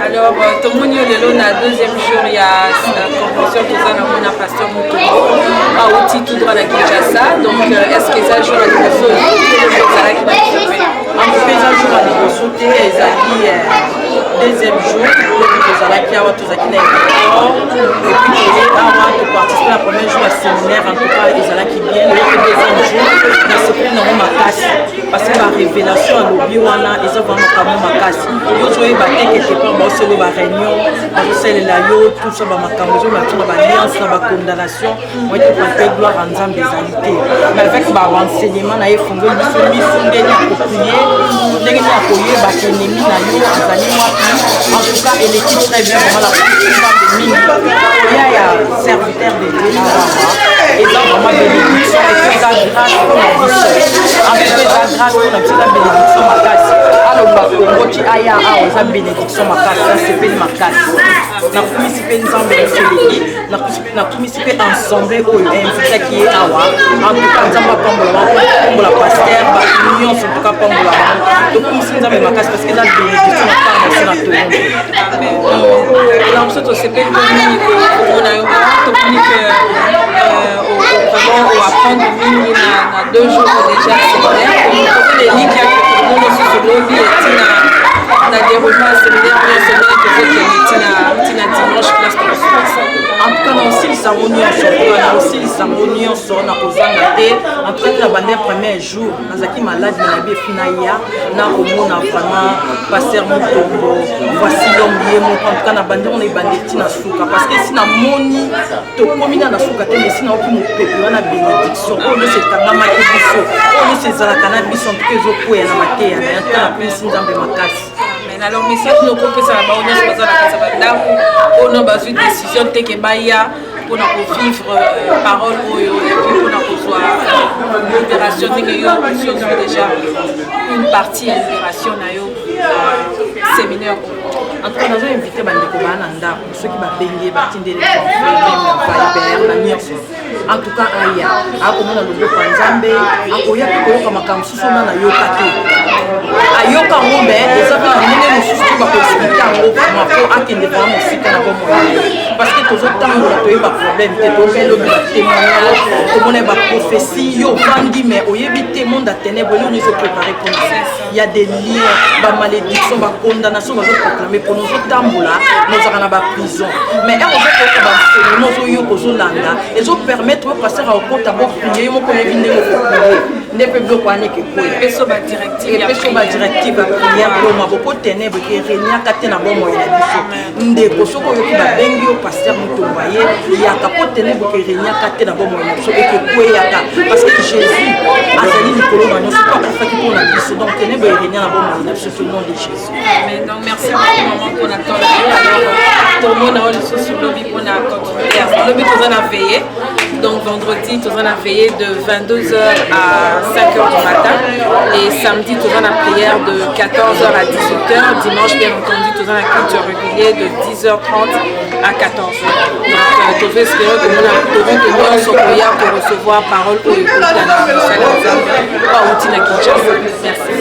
Alors, tout le monde est là, deuxième jour, il y a la convention qui est dans pasteur Moutoumbo, à outil tout droit à Kinshasa. Donc, est-ce que ça joue à l'émission en tout cas, ça joue à l'émission, deuxième jour, qui a et puis on participer à la première jour à séminaire, en tout cas, ils allaient qui bien, le deuxième jour, dans ce prix, non, ma casse. Parce que la révélation à l'Obiwana, ils ont vraiment comme ma casse. Ils ont eu battu quelque part, ils ont eu la réunion, ils ont eu la yo, tout ça, ma casse, ils ont eu l'alliance, la condamnation, ils ont eu gloire en disant des alités. Mais avec le renseignement, ils ont fondé une mission de l'approprier, de l'approprier, l'ennemi, en tout cas, elle est très bien, vraiment il y a serviteur de Dieu et donc vraiment bénédiction et que ça grâce pour la vie en fait ça grâce pour la petite bénédiction ma casse alors Congo qui aya a bénédiction ma casse c'est pas ma casse na kumisipe nzambe seleki na kumisipe ensemble oyo invité qui est awa en tout cas nzamba pombo la pasteur ba union en tout cas pombo la donc kumisipe nzambe ma casse parce que la bénédiction na part de tout le monde là on se c'est pas on a communiqué au apprendre à 2 jours déjà séminaire les lignes qui a tout le monde sur le lobby et na déroulement séminaire que dimanche place en tout cas na aussi les samonions sont na kozanga te en tout cas la bande premier jour nazaki malade na bi finaya na omona vraiment passer Moutombo voici l'homme yemo en tout cas na bande on est bandeti na suka parce que si na moni to komina na suka te mais si na oki mo pepe wana bénédiction on le c'est kanga makibiso on le c'est zalaka na biso en tout cas zo na mateya na tout la plus nzambe makasi. Alors message nous compte ça va on est dans la casa bandam on a besoin de décision te que baya pour nous vivre parole et puis pour nous recevoir libération que déjà une partie à libération na yo séminaire en tout cas nous avons invité bandeko bana ndako ceux qui ba bengi ba tindele Viber na nyonso en tout cas aya akomona loboko nzambe akoya koyoka makambo susu na yoka te ayoka ngombe ezaka ndenge mosusu bakoexplike yango vraiment po akende vraiment mosika na bomoi parce que tozotambola toyeba problème te tobelobi batémoignage tomona baprophétie yo vandi mais oyebi te monde ya ténèbre elio nyonso préparé pour nous il y a des liens bamalédiction bacondamnation bazoproclame pour nous otambola nozaka na baprison mais ozokoka baenseignement ozoyoka ozolanda ezopermettre opasser akota boprie yo moko oyebi ndenge okoprie nde mpe biloko wana ekekoya epeso badirective ya prière pour beaucoup de ténèbres qui régnent à na bomoi na biso ndeko soko yoki babengi yo pasteur Moutombo ye ya kapo ténèbres qui régnent à na bomoi na biso et que kweyaka parce que Jésus azali likolo na nyonso pas afaki pour na biso donc ténèbres régnent na bomoi na biso au nom de Jésus. Amen. Donc merci beaucoup maman pour la temps alors tout le monde a le sur le lobby pour la continuer le lobby tout en a veillé donc vendredi tout en a veillé de 22h à 5h du matin et samedi tout en a prière de 14h à 18h, dimanche bien entendu tout dans la culture régulière de 10h30 à 14h. Donc tu veux espérer que nous avons Sokoya pour recevoir parole pour écouter la salle de Merci.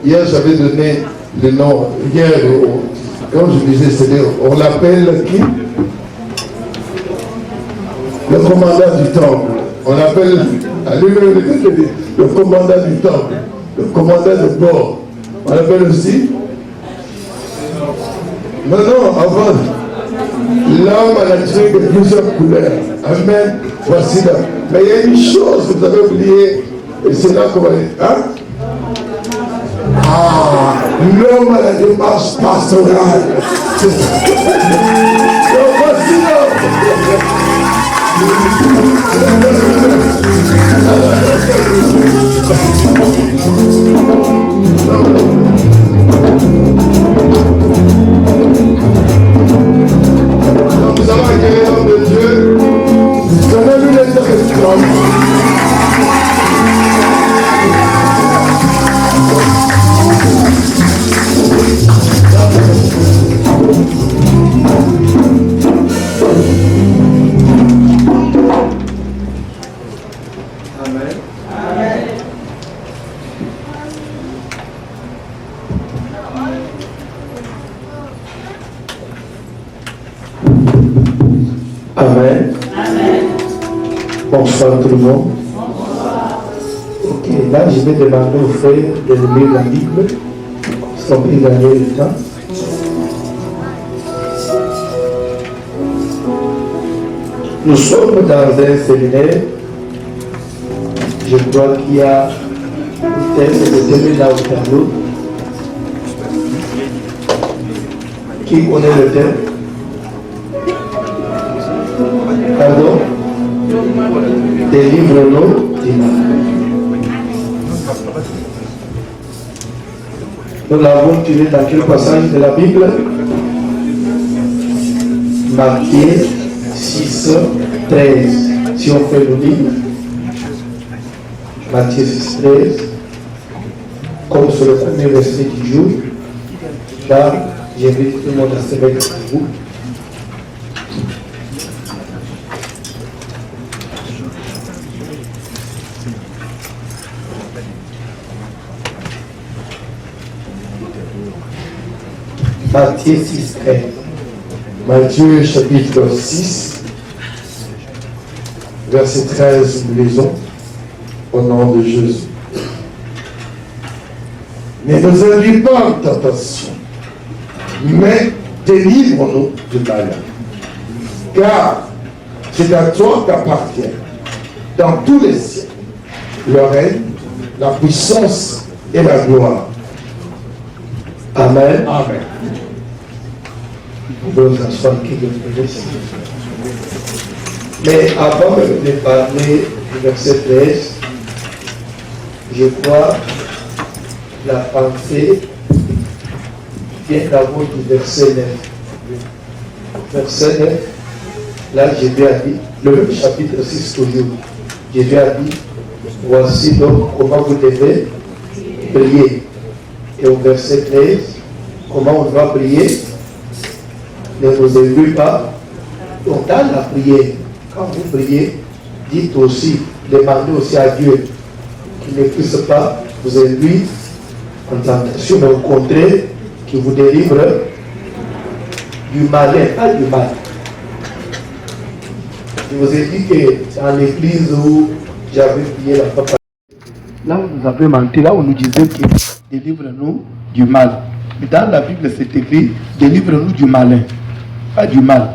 Hier, j'avais donné le nom. Hier, quand je disais, c'est-à-dire, on l'appelle qui? Le commandant du temple. On l'appelle, le commandant du temple. Le commandant de bord. On l'appelle aussi? Non, avant. L'homme a la tué de plusieurs couleurs. Amen. Voici là. Mais il y a une chose que vous avez oubliée. Et c'est là qu'on va dire. Hein? Ah, l'homme a la démarche pastorale. Donc voici l'homme. Nous allons accueillir l'homme de Dieu. Donnez-lui les territoires. Amen. Amen. Bonsoir tout le monde. Ok, là je vais demander aux frères de lire la Bible. Sans plus gagner le temps. Nous sommes dans un séminaire. Je crois qu'il y a un thème de thème là au tableau. Qui connaît le thème? Pardon? Délivre-nous du mal. Nous l'avons tiré dans quel passage de la Bible? Matthieu 6, 13. Si on fait le livre, Matthieu 6, 13, comme sur le premier verset du jour, là, j'invite tout le monde à se mettre avec vous. Matthieu 6, 13. Matthieu chapitre 6, verset 13, nous lisons au nom de Jésus. Ne nous induis pas en tentation, mais délivre-nous du mal. Car c'est à toi qu'appartient dans tous les siècles le règne, la puissance et la gloire. Amen. Amen. Vous pouvez vous asseoir qui le bénisse. Mais avant de parler du verset 13, je crois la pensée vient d'abord du verset 9. Verset 9, là je lui ai dit, le même chapitre 6 toujours, je lui ai dit, voici donc comment vous devez prier. Et au verset 13, comment on doit prier? Ne vous induis pas. Donc dans la prière, quand vous priez, dites aussi, demandez aussi à Dieu qu'il ne puisse pas vous induire en tentation, mais au contraire, qu'il vous délivre du malin, pas du mal. Je vous ai dit que dans l'église où j'avais prié la fois, là où nous avons menti, là où nous disions que délivre-nous du mal. Mais dans la Bible, c'est écrit, délivre-nous du malin. Pas du mal.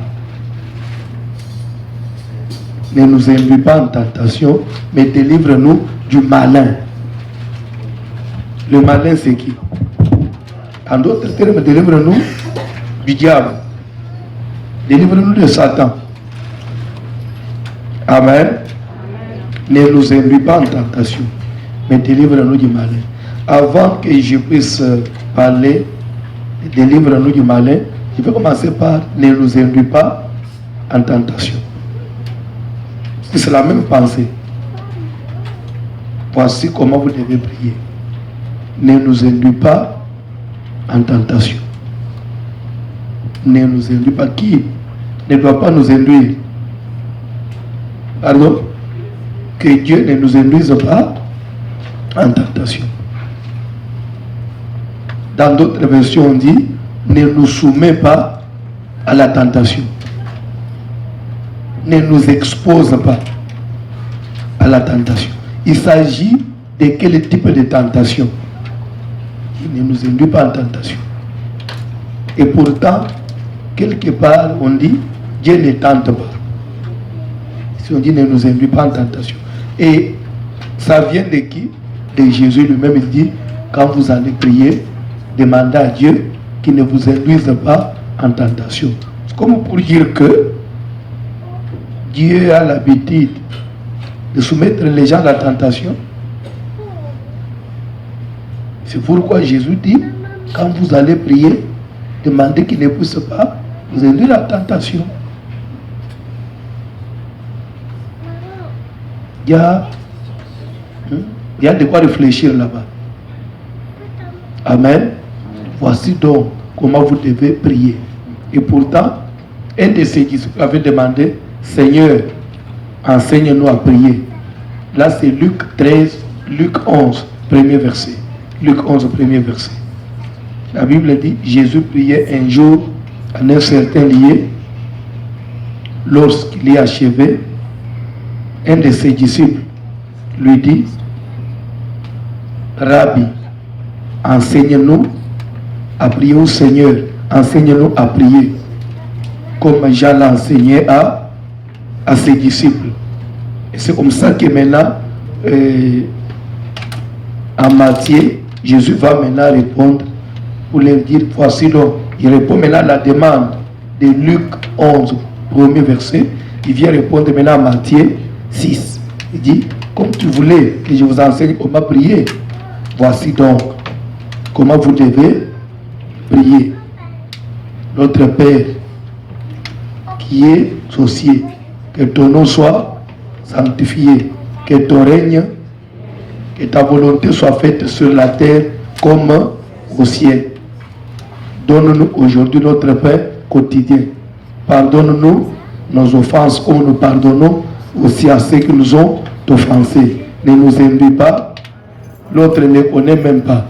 Ne nous induis pas en tentation, mais délivre-nous du malin. Le malin, c'est qui? En d'autres termes, délivre-nous du diable. Délivre-nous de Satan. Amen. Ne nous induis pas en tentation, mais délivre-nous du malin. Avant que je puisse parler, délivre-nous du malin, je vais commencer par ne nous induis pas en tentation. C'est la même pensée. Voici comment vous devez prier. Ne nous induis pas en tentation. Ne nous induis pas. Qui ne doit pas nous induire? Pardon? Que Dieu ne nous induise pas en tentation. Dans d'autres versions, on dit, ne nous soumets pas à la tentation. Ne nous expose pas à la tentation. Il s'agit de quel type de tentation? Il ne nous induit pas en tentation. Et pourtant, quelque part, on dit, Dieu ne tente pas. Si on dit ne nous induit pas en tentation. Et ça vient de qui? De Jésus lui-même. Il dit, quand vous allez prier, demandez à Dieu qu'il ne vous induise pas en tentation. C'est comme pour dire que Dieu a l'habitude de soumettre les gens à la tentation. C'est pourquoi Jésus dit, quand vous allez prier, demandez qu'il ne puisse pas vous induire à la tentation. Il y a de quoi réfléchir là-bas. Amen. Voici donc comment vous devez prier. Et pourtant, un de ses disciples avait demandé, Seigneur, enseigne-nous à prier. Là, c'est Luc 13, Luc 11, premier verset. Luc 11, premier verset. La Bible dit, Jésus priait un jour en un certain lieu. Lorsqu'il est achevé, un de ses disciples lui dit, Rabbi, enseigne-nous à prier au Seigneur, enseigne-nous à prier, comme Jean l'a enseigné à ses disciples. Et c'est comme ça que maintenant, en Matthieu, Jésus va maintenant répondre pour leur dire, voici donc, il répond maintenant à la demande de Luc 11, premier verset. Il vient répondre maintenant à Matthieu 6. Il dit, comme tu voulais que je vous enseigne comment prier, voici donc comment vous devez prier. Notre Père qui est aux cieux, que ton nom soit sanctifié, que ton règne, que ta volonté soit faite sur la terre comme au ciel. Donne-nous aujourd'hui notre pain quotidien. Pardonne-nous nos offenses comme nous pardonnons aussi à ceux qui nous ont offensés. Ne nous induis pas. L'autre ne connaît même pas.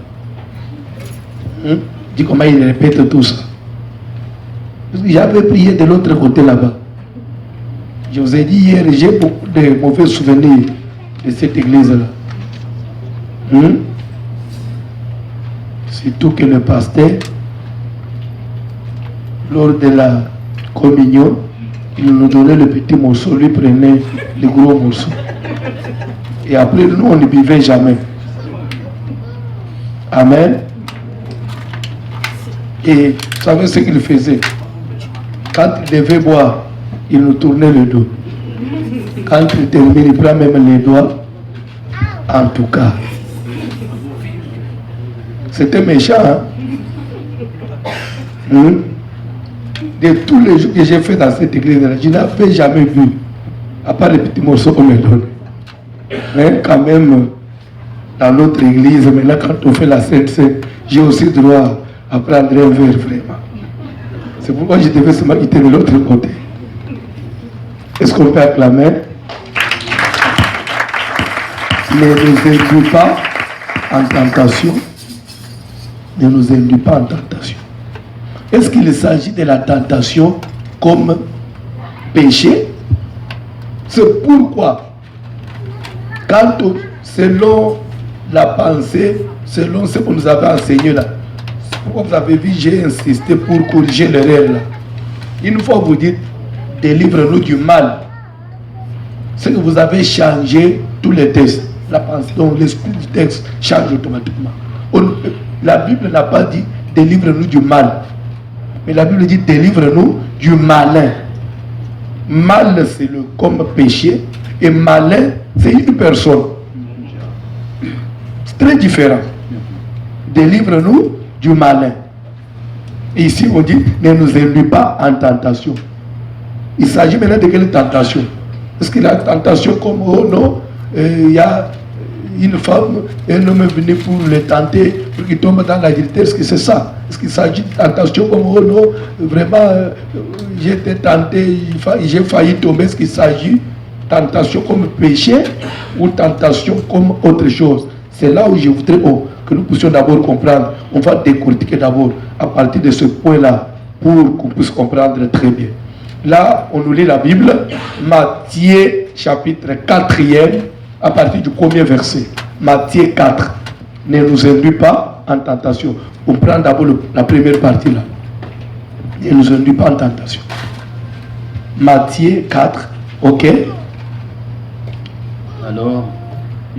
Dis comment il répète tout ça. Parce que j'avais prié de l'autre côté là-bas. Je vous ai dit hier, j'ai beaucoup de mauvais souvenirs de cette église-là. Surtout que le pasteur, lors de la communion, il nous donnait le petit morceau, lui prenait le gros morceau. Et après, nous, on ne buvait jamais. Amen. Et vous savez ce qu'il faisait? Quand il devait boire, il nous tournait le dos. Quand il termine, il prend même les doigts. En tout cas, c'était méchant. De tous les jours que j'ai fait dans cette église-là, je n'avais jamais vu, à part les petits morceaux qu'on me donne. Mais quand même, dans notre église, maintenant, quand on fait la Sainte, j'ai aussi droit à prendre un verre, vraiment. C'est pourquoi je devais seulement quitter de l'autre côté. Est-ce qu'on peut acclamer? Ne nous induis pas en tentation. Ne nous induis pas en tentation. Est-ce qu'il s'agit de la tentation comme péché? C'est pourquoi, quand selon la pensée, selon ce que nous avons enseigné là, c'est pourquoi vous avez vu, j'ai insisté pour corriger l'erreur là. Une fois vous dites, délivre-nous du mal, c'est que vous avez changé tous les textes. La pensée, donc l'esprit du texte change automatiquement. La Bible n'a pas dit, délivre-nous du mal. Mais la Bible dit, délivre-nous du malin. Mal, c'est le comme péché. Et malin, c'est une personne. C'est très différent. Délivre-nous du malin. Et ici, on dit, ne nous induis pas en tentation. Il s'agit maintenant de quelle tentation? Est-ce qu'il y a une tentation comme, oh non, il y a une femme, un homme est venu pour le tenter, pour qu'il tombe dans l'adultère? Est-ce que c'est ça? Est-ce qu'il s'agit de tentation comme, oh non, vraiment, j'ai été tenté, j'ai failli tomber? Est-ce qu'il s'agit de tentation comme péché ou tentation comme autre chose? C'est là où je voudrais que nous puissions d'abord comprendre. On va décortiquer d'abord à partir de ce point-là pour qu'on puisse comprendre très bien. Là, on nous lit la Bible, Matthieu chapitre 4e, à partir du premier verset. Matthieu 4. Ne nous induis pas en tentation. On prend d'abord la première partie là. Ne nous induis pas en tentation. Matthieu 4, ok. Alors,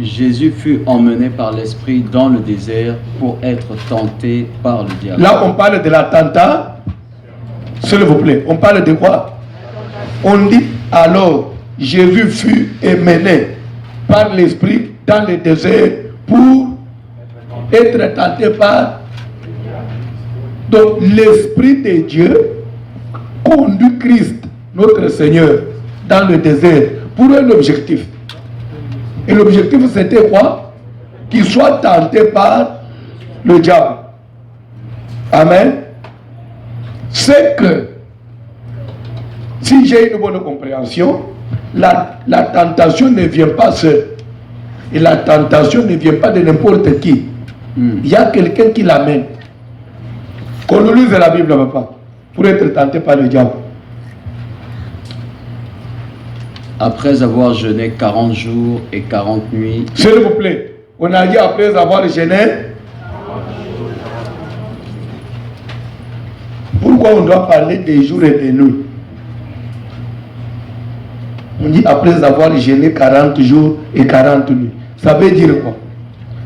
Jésus fut emmené par l'Esprit dans le désert pour être tenté par le diable. Là, on parle de l'attentat. S'il vous plaît, on parle de quoi? On dit alors, Jésus fut emmené par l'Esprit dans le désert pour être tenté par. Donc, l'Esprit de Dieu conduit Christ, notre Seigneur, dans le désert pour un objectif. Et l'objectif, c'était quoi? Qu'il soit tenté par le diable. Amen. C'est que, si j'ai une bonne compréhension, la tentation ne vient pas seule. Et la tentation ne vient pas de n'importe qui. Il y a quelqu'un qui l'amène. Qu'on nous lise la Bible, papa, pour être tenté par le diable. Après avoir jeûné 40 jours et 40 nuits. S'il vous plaît, on a dit après avoir jeûné. Pourquoi on doit parler des jours et des nuits? On dit après avoir jeûné 40 jours et 40 nuits. Ça veut dire quoi?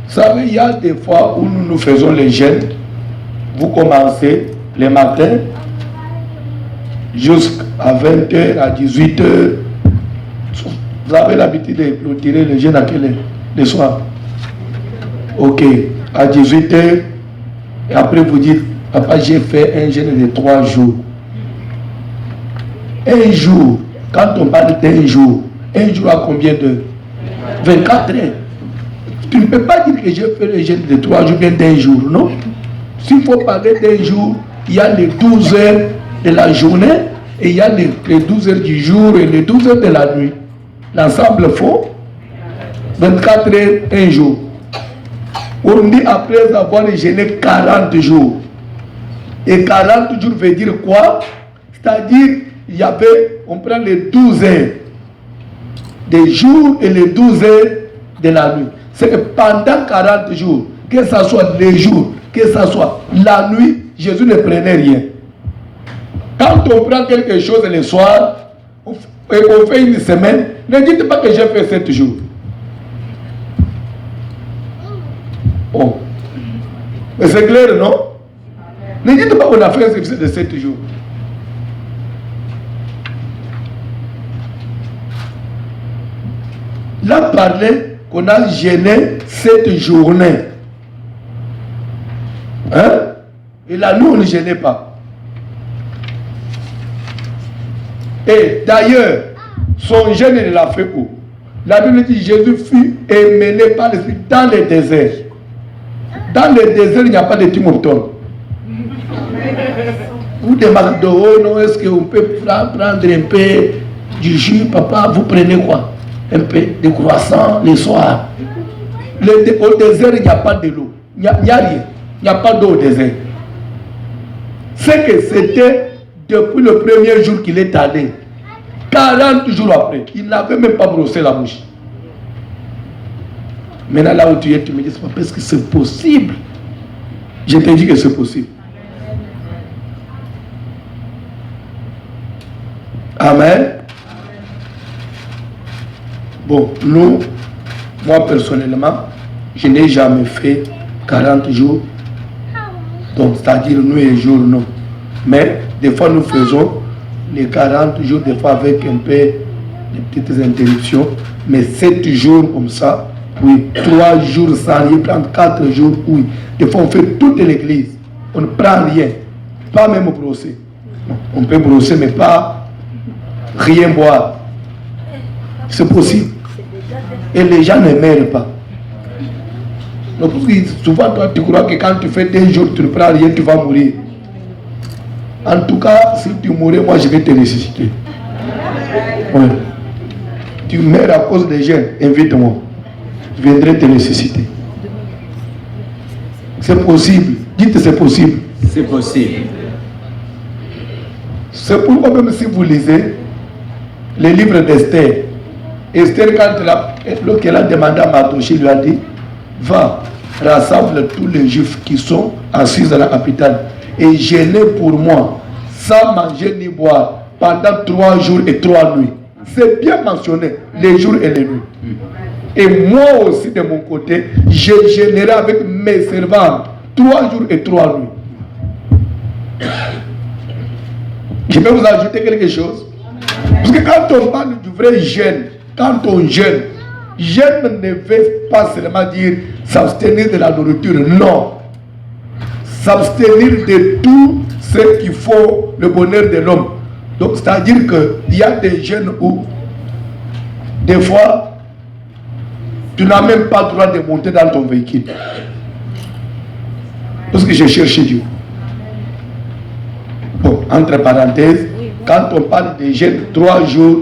Ça veut dire, il y a des fois où nous faisons les jeûnes. Vous commencez le matin jusqu'à 20h, à 18h. Vous avez l'habitude de clôturer le jeûne à quelle heure? Le soir. Ok. À 18h. Et après vous dites, papa, j'ai fait un jeûne de 3 jours. Un jour. Quand on parle d'un jour, un jour à combien d'heures? 24 heures. Tu ne peux pas dire que j'ai fait le jeûne de 3 jours, bien d'un jour, non? S'il faut parler d'un jour, il y a les 12 heures de la journée et il y a les 12 heures du jour et les 12 heures de la nuit. L'ensemble font 24 heures, un jour. On dit après avoir jeûné 40 jours. Et 40 jours veut dire quoi? C'est-à-dire, il y avait, on prend les 12 heures des jours et les 12 heures de la nuit. C'est que pendant 40 jours, que ce soit les jours, que ce soit la nuit, Jésus ne prenait rien. Quand on prend quelque chose le soir, et on fait une semaine, ne dites pas que j'ai fait 7 jours. Oh. Mais c'est clair, non? Ne dites pas qu'on a fait un succès de 7 jours. Là, parler qu'on a jeûné 7 journées. Hein? Et là, nous, on ne gênait pas. Et d'ailleurs, son jeûne, il l'a fait où? La Bible dit Jésus fut emmené par l'Esprit dans le désert. Dans le désert, il n'y a pas de Timothée. Vous demandez, oh non, est-ce qu'on peut prendre un peu du jus, papa? Vous prenez quoi? Un peu de croissant le soir. Au désert, il n'y a pas de l'eau. Il n'y a rien. Il n'y a pas d'eau au désert. C'est que c'était depuis le premier jour qu'il est allé. 40 jours après, il n'avait même pas brossé la bouche. Maintenant, là où tu es, tu me dis, c'est pas parce que c'est possible. Je te dis que c'est possible. Amen. Bon, nous, moi personnellement, je n'ai jamais fait 40 jours. Donc, c'est-à-dire nuit et jour, non. Mais, des fois, nous faisons les 40 jours, des fois avec un peu de petites interruptions. Mais 7 jours comme ça, oui. 3 jours sans rien, prendre 4 jours, oui. Des fois, on fait toute l'église. On ne prend rien. Pas même brosser. On peut brosser, mais pas rien boire. C'est possible. Et les gens ne meurent pas. Donc, souvent, toi, tu crois que quand tu fais 2 jours, tu ne prends rien, tu vas mourir. En tout cas, si tu mourais, moi, je vais te ressusciter. Ouais. Tu meurs à cause des jeunes, invite-moi. Je viendrai te ressusciter. C'est possible. Dites c'est possible. C'est possible. C'est pourquoi même si vous lisez les livres d'Esther, Esther, lorsqu'elle a demandé à Mardochée, lui a dit, va, rassemble tous les juifs qui sont assis dans la capitale et jeûnez pour moi, sans manger ni boire, pendant 3 jours et 3 nuits. C'est bien mentionné, les jours et les nuits. Et moi aussi, de mon côté, je jeûnerai avec mes servantes 3 jours et 3 nuits. Je vais vous ajouter quelque chose. Parce que quand on parle du vrai jeûne, quand on jeûne, jeûne ne veut pas seulement dire s'abstenir de la nourriture, non. S'abstenir de tout ce qui faut le bonheur de l'homme. Donc, c'est-à-dire qu'il y a des jeûnes où, des fois, tu n'as même pas le droit de monter dans ton véhicule. Parce que j'ai cherché Dieu. Bon, entre parenthèses, quand on parle de jeûne 3 jours,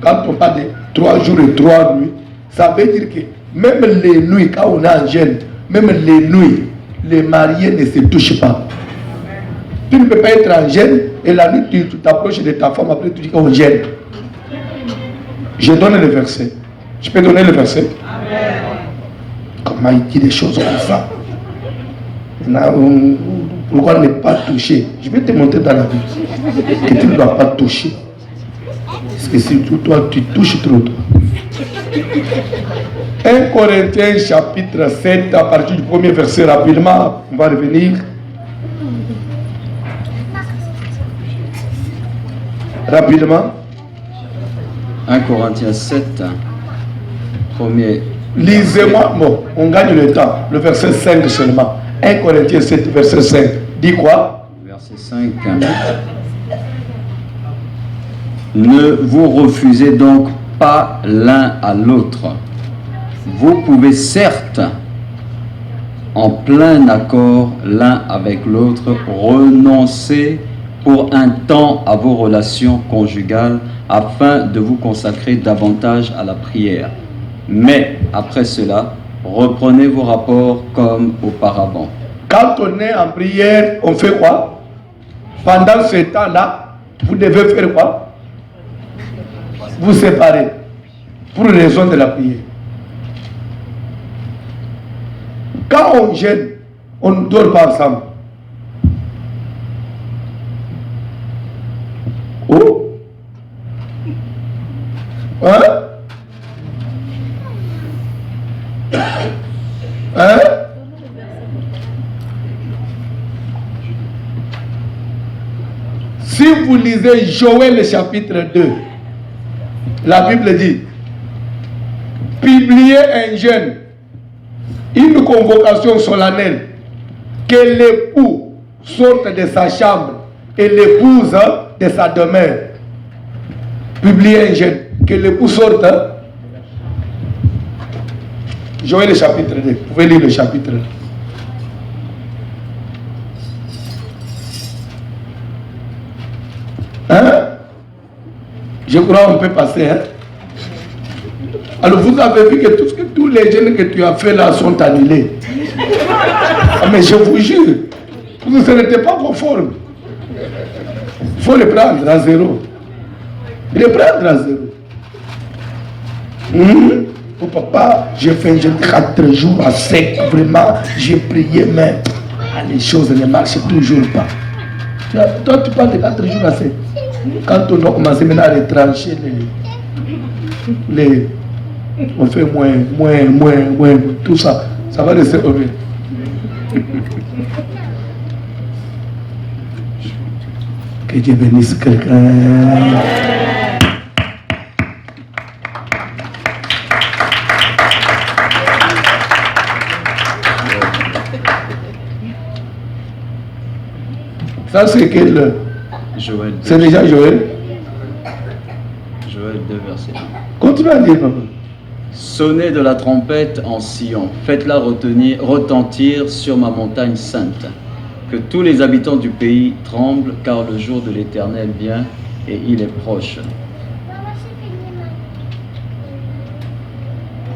quand on parle de 3 jours et 3 nuits, ça veut dire que même les nuits, quand on est en jeûne, même les nuits, les mariés ne se touchent pas. Tu ne peux pas être en jeûne et la nuit tu t'approches de ta femme, après tu dis qu'on jeûne. Je donne le verset. Je peux donner le verset? Amen. Comment il dit des choses comme ça? Pourquoi ne pas toucher? Je vais te montrer dans la Bible que tu ne dois pas toucher. Parce que si toi tu touches trop tôt. 1 Corinthiens chapitre 7 à partir du premier verset rapidement, on va revenir. Rapidement. 1 Corinthiens 7, premier. Lisez-moi, bon, on gagne le temps. Le verset 5 seulement. 1 Corinthiens 7, verset 5. Dis quoi? Verset 5. Ne vous refusez donc pas l'un à l'autre. Vous pouvez certes, en plein accord l'un avec l'autre, renoncer pour un temps à vos relations conjugales afin de vous consacrer davantage à la prière. Mais après cela, reprenez vos rapports comme auparavant. Quand on est en prière, on fait quoi? Pendant ce temps-là, vous devez faire quoi? Vous séparer pour raison de la prière. Quand on jeûne, on ne dort pas ensemble. Oh? Hein? Hein? Si vous lisez Joël chapitre 2, la Bible dit, publiez un jeûne, une convocation solennelle, que l'époux sorte de sa chambre et l'épouse de sa demeure. Publiez un jeûne, que l'époux sorte. Joël chapitre 2, vous pouvez lire le chapitre 2. Hein? Je crois qu'on peut passer. Hein? Alors vous avez vu que tous les jeûnes que tu as fait là sont annulés. Ah, mais je vous jure, vous ne serez pas conforme. Il faut les prendre à zéro. Les prendre à zéro. Oh papa, j'ai fait un jeûne 4 jours à sec, vraiment, j'ai prié, mais les choses ne marchent toujours pas. Toi, tu parles de 4 jours à sec. Quand on a commencé maintenant à retrancher les on fait moins, tout ça, ça va rester au mieux. Que Dieu bénisse quelqu'un. Ça c'est quel heure? Joël 2. C'est déjà Joël? Joël 2, verset 1. Continue à lire, papa. Sonnez de la trompette en Sion, faites-la retentir sur ma montagne sainte. Que tous les habitants du pays tremblent, car le jour de l'Éternel vient et il est proche.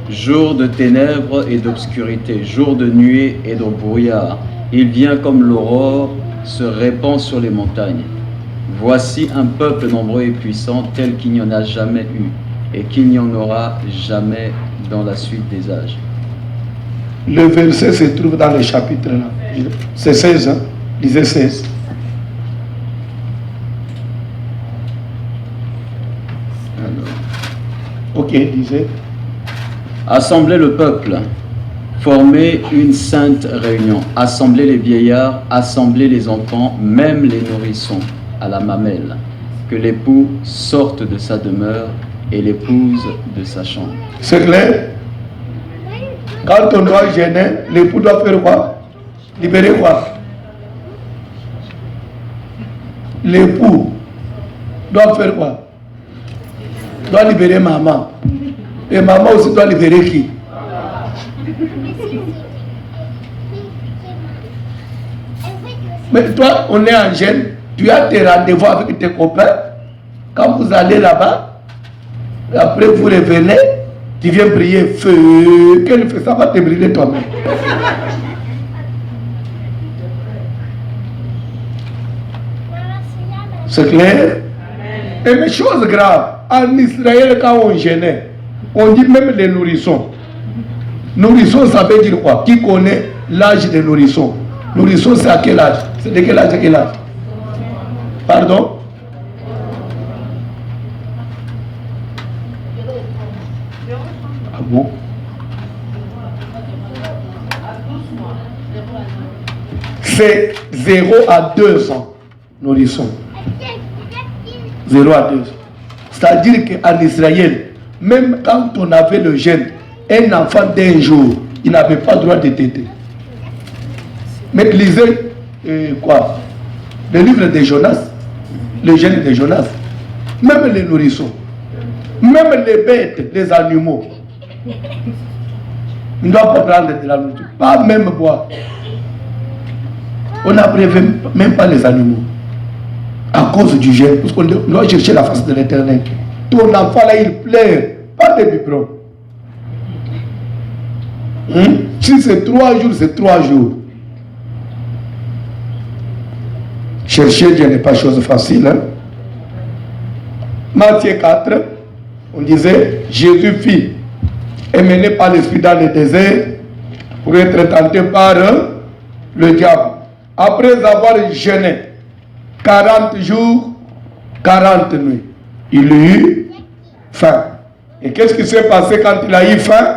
jour de ténèbres et d'obscurité, jour de nuée et de brouillard. Il vient comme l'aurore, se répand sur les montagnes. Voici un peuple nombreux et puissant tel qu'il n'y en a jamais eu et qu'il n'y en aura jamais dans la suite des âges. Le verset se trouve dans le chapitre là. C'est 16, hein? Lisez 16. Ok, disait. Assemblez le peuple, formez une sainte réunion, assemblez les vieillards, assemblez les enfants, même les nourrissons à la mamelle, que l'époux sorte de sa demeure et l'épouse de sa chambre. C'est clair? Quand on doit gêner, l'époux doit faire quoi? Libérer quoi? L'époux doit faire quoi? Doit libérer maman. Et maman aussi doit libérer qui? Mais toi, on est en gêne, tu as tes rendez-vous avec tes copains. Quand vous allez là-bas, après vous revenez, tu viens prier, feu, quel feu, ça va te brûler toi-même. C'est clair? Et mais chose grave, en Israël, quand on gênait, on dit même les nourrissons. Nourrisson, ça veut dire quoi? Qui connaît l'âge des nourrissons? Nourrisson, c'est à quel âge? C'est de quel âge à quel âge? Pardon? Ah bon? C'est 0 à 2 ans, nourrisson. 0 à 2 ans. C'est-à-dire qu'en Israël, même quand on avait le jeûne, un enfant d'un jour, il n'avait pas le droit de téter. Mais lisez quoi? Le livre de Jonas, le jeûne de Jonas, même les nourrissons, même les bêtes, les animaux, ils ne doivent pas prendre de la nourriture, pas même boire. On n'a prévu même pas les animaux à cause du jeûne, parce qu'on doit chercher la face de l'Éternel. Ton enfant là, il pleure, pas de biberon. Si c'est 3 jours, c'est 3 jours. Chercher Dieu n'est pas chose facile. Hein? Matthieu 4, on disait, Jésus fit est mené par l'Esprit dans le désert pour être tenté par le diable. Après avoir jeûné 40 jours, 40 nuits, il eut faim. Et qu'est-ce qui s'est passé quand il a eu faim?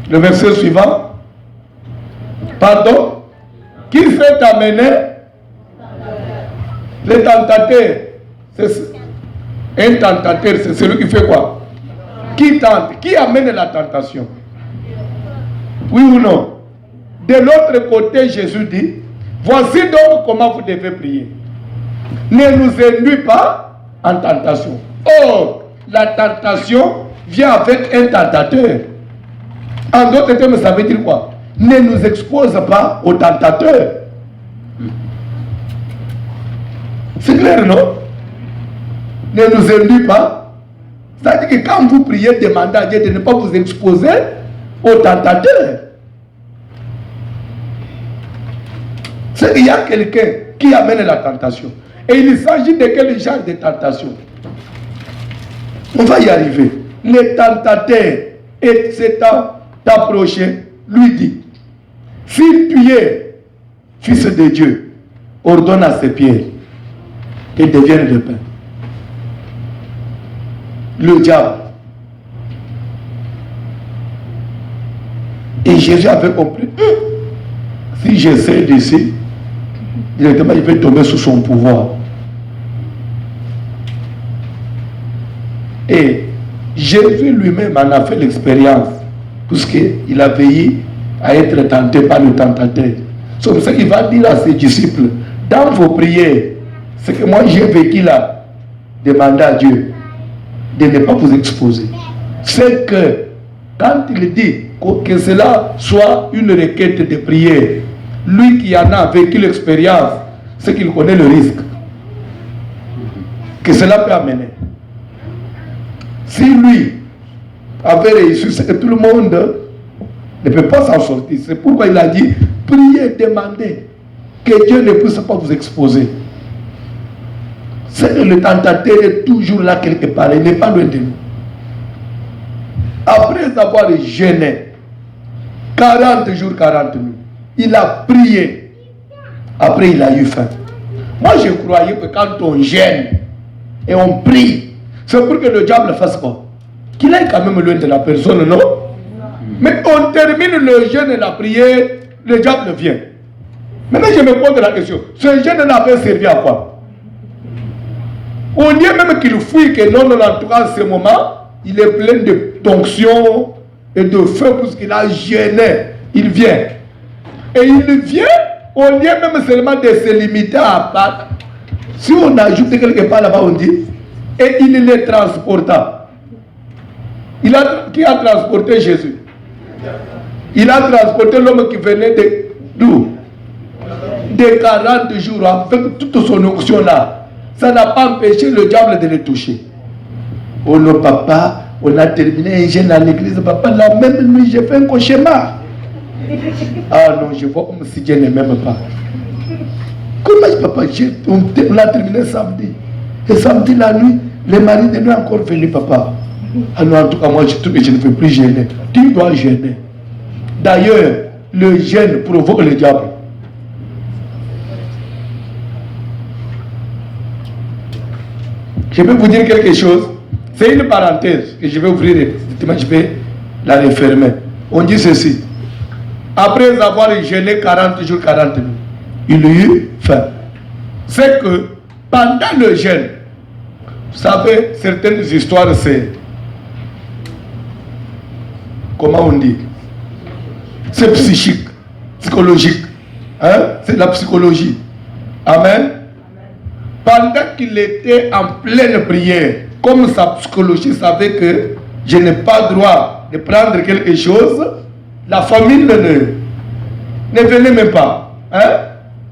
Le verset suivant. Pardon? Qui s'est amené? Le tentateur. Un tentateur, c'est celui qui fait quoi? Qui tente? Qui amène la tentation? Oui ou non? De l'autre côté, Jésus dit, voici donc comment vous devez prier. Ne nous induis pas en tentation. Or, la tentation vient avec un tentateur. En d'autres termes, ça veut dire quoi? Ne nous expose pas au tentateur. C'est clair, non? Ne nous induis pas. C'est-à-dire que quand vous priez, demandez à Dieu de ne pas vous exposer au tentateur. C'est qu'il y a quelqu'un qui amène la tentation. Et il s'agit de quel genre de tentation? On va y arriver. Le tentateur s'étant approché, lui dit, si tu es fils de Dieu, ordonne à ces pierres qu'elles deviennent de pain. Le diable. Et Jésus avait compris, si j'essaie d'ici, directement il peut tomber sous son pouvoir. Et Jésus lui-même en a fait l'expérience, puisqu'il a veillé à être tenté par le tentateur. C'est pour ça qu'il va dire à ses disciples, dans vos prières, ce que moi j'ai vécu là, demandez à Dieu de ne pas vous exposer. C'est que quand il dit que cela soit une requête de prière, lui qui en a vécu l'expérience, c'est qu'il connaît le risque que cela peut amener. Si lui, avait réussi, c'est que tout le monde ne peut pas s'en sortir. C'est pourquoi il a dit, priez, demandez, que Dieu ne puisse pas vous exposer. C'est que le tentateur est toujours là quelque part, il n'est pas loin de nous. Après avoir jeûné 40 jours, 40 nuits, il a prié. Après, il a eu faim. Moi, je croyais que quand on gêne et on prie, c'est pour que le diable fasse quoi? Qu'il aille quand même loin de la personne, non? Mais on termine le jeûne et la prière, le diable vient. Maintenant, je me pose la question. Ce jeûne n'avait servi à quoi? Au lieu même qu'il fuit, que non, en tout cas, en ce moment, il est plein de tension et de feu puisqu'il a jeûné. Il vient. Et il vient, au lieu même seulement de se limiter à part. Si on ajoute quelque part là-bas, on dit, et il les transporta. Qui a transporté Jésus? Il a transporté l'homme qui venait d'où? De 40 jours, avec toute son onction là. Ça n'a pas empêché le diable de le toucher. Oh non, papa, on a terminé un jeûne à l'église, papa, la même nuit, j'ai fait un cauchemar. Ah non, je vois comme si Dieu ne m'aime pas. Comment, papa, on a terminé samedi. Et samedi la nuit, le mari de nous est encore venu, papa. Ah non, en tout cas, moi, je trouve que je ne peux plus gêner. Tu dois gêner. D'ailleurs, le jeûne provoque le diable. Je vais vous dire quelque chose. C'est une parenthèse que je vais ouvrir, je vais la refermer. On dit ceci. Après avoir jeûné 40 jours, 40 nuits, il eut faim. C'est que pendant le jeûne, vous savez, certaines histoires, c'est... Comment on dit? C'est psychique, psychologique. Hein? C'est la psychologie. Amen. Pendant qu'il était en pleine prière, comme sa psychologie savait que je n'ai pas droit de prendre quelque chose, la famine ne venait même pas. Hein?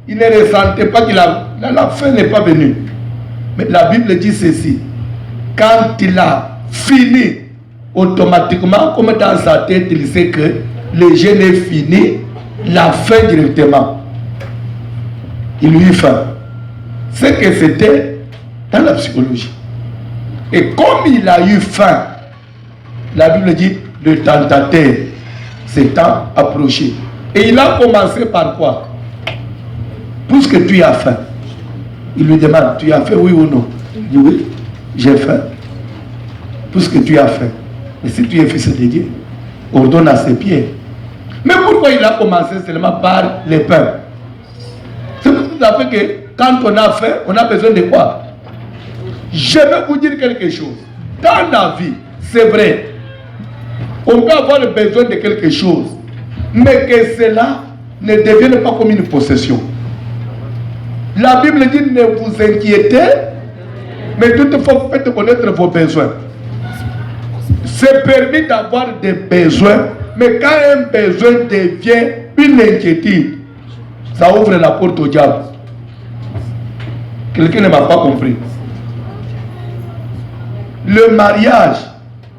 Il ne ressentait pas que la faim n'est pas venue. Mais la Bible dit ceci. Quand il a fini, automatiquement, comme dans sa tête, il sait que le jeûne est fini, la faim directement. Il eut faim. C'est que c'était dans la psychologie. Et comme il a eu faim, la Bible dit, le tentateur s'étant approché. Et il a commencé par quoi? Puisque tu as faim. Il lui demande, tu as faim, oui ou non? Il dit, oui, j'ai faim. Puisque tu as faim. Et si tu es fils de Dieu, ordonne à ses pieds. Mais pourquoi il a commencé seulement par les pains? C'est pour ça que quand on a faim, on a besoin de quoi? Je vais vous dire quelque chose. Dans la vie, c'est vrai, on peut avoir besoin de quelque chose, mais que cela ne devienne pas comme une possession. La Bible dit, ne vous inquiétez, mais toutefois, faites connaître vos besoins. C'est permis d'avoir des besoins, mais quand un besoin devient une inquiétude, ça ouvre la porte au diable. Quelqu'un ne m'a pas compris. Le mariage,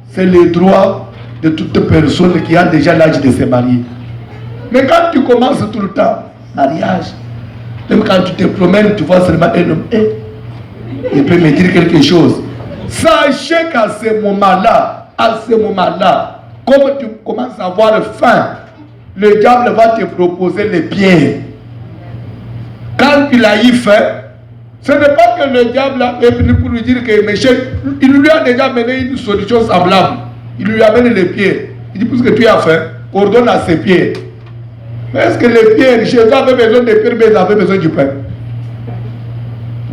c'est le droit de toute personne qui a déjà l'âge de se marier. Mais quand tu commences tout le temps, mariage, même quand tu te promènes, tu vois seulement un homme, il peut me dire quelque chose. Sachez qu'à ce moment-là, comme tu commences à avoir faim, le diable va te proposer les pieds. Quand il a eu faim, ce n'est pas que le diable est venu pour lui dire que monsieur, il lui a déjà amené une solution semblable. Il lui amène les pieds. Il dit, puisque tu as faim, ordonne à ses pieds. Mais est-ce que les pieds, Jésus avait besoin de pierres, mais il avait besoin du pain?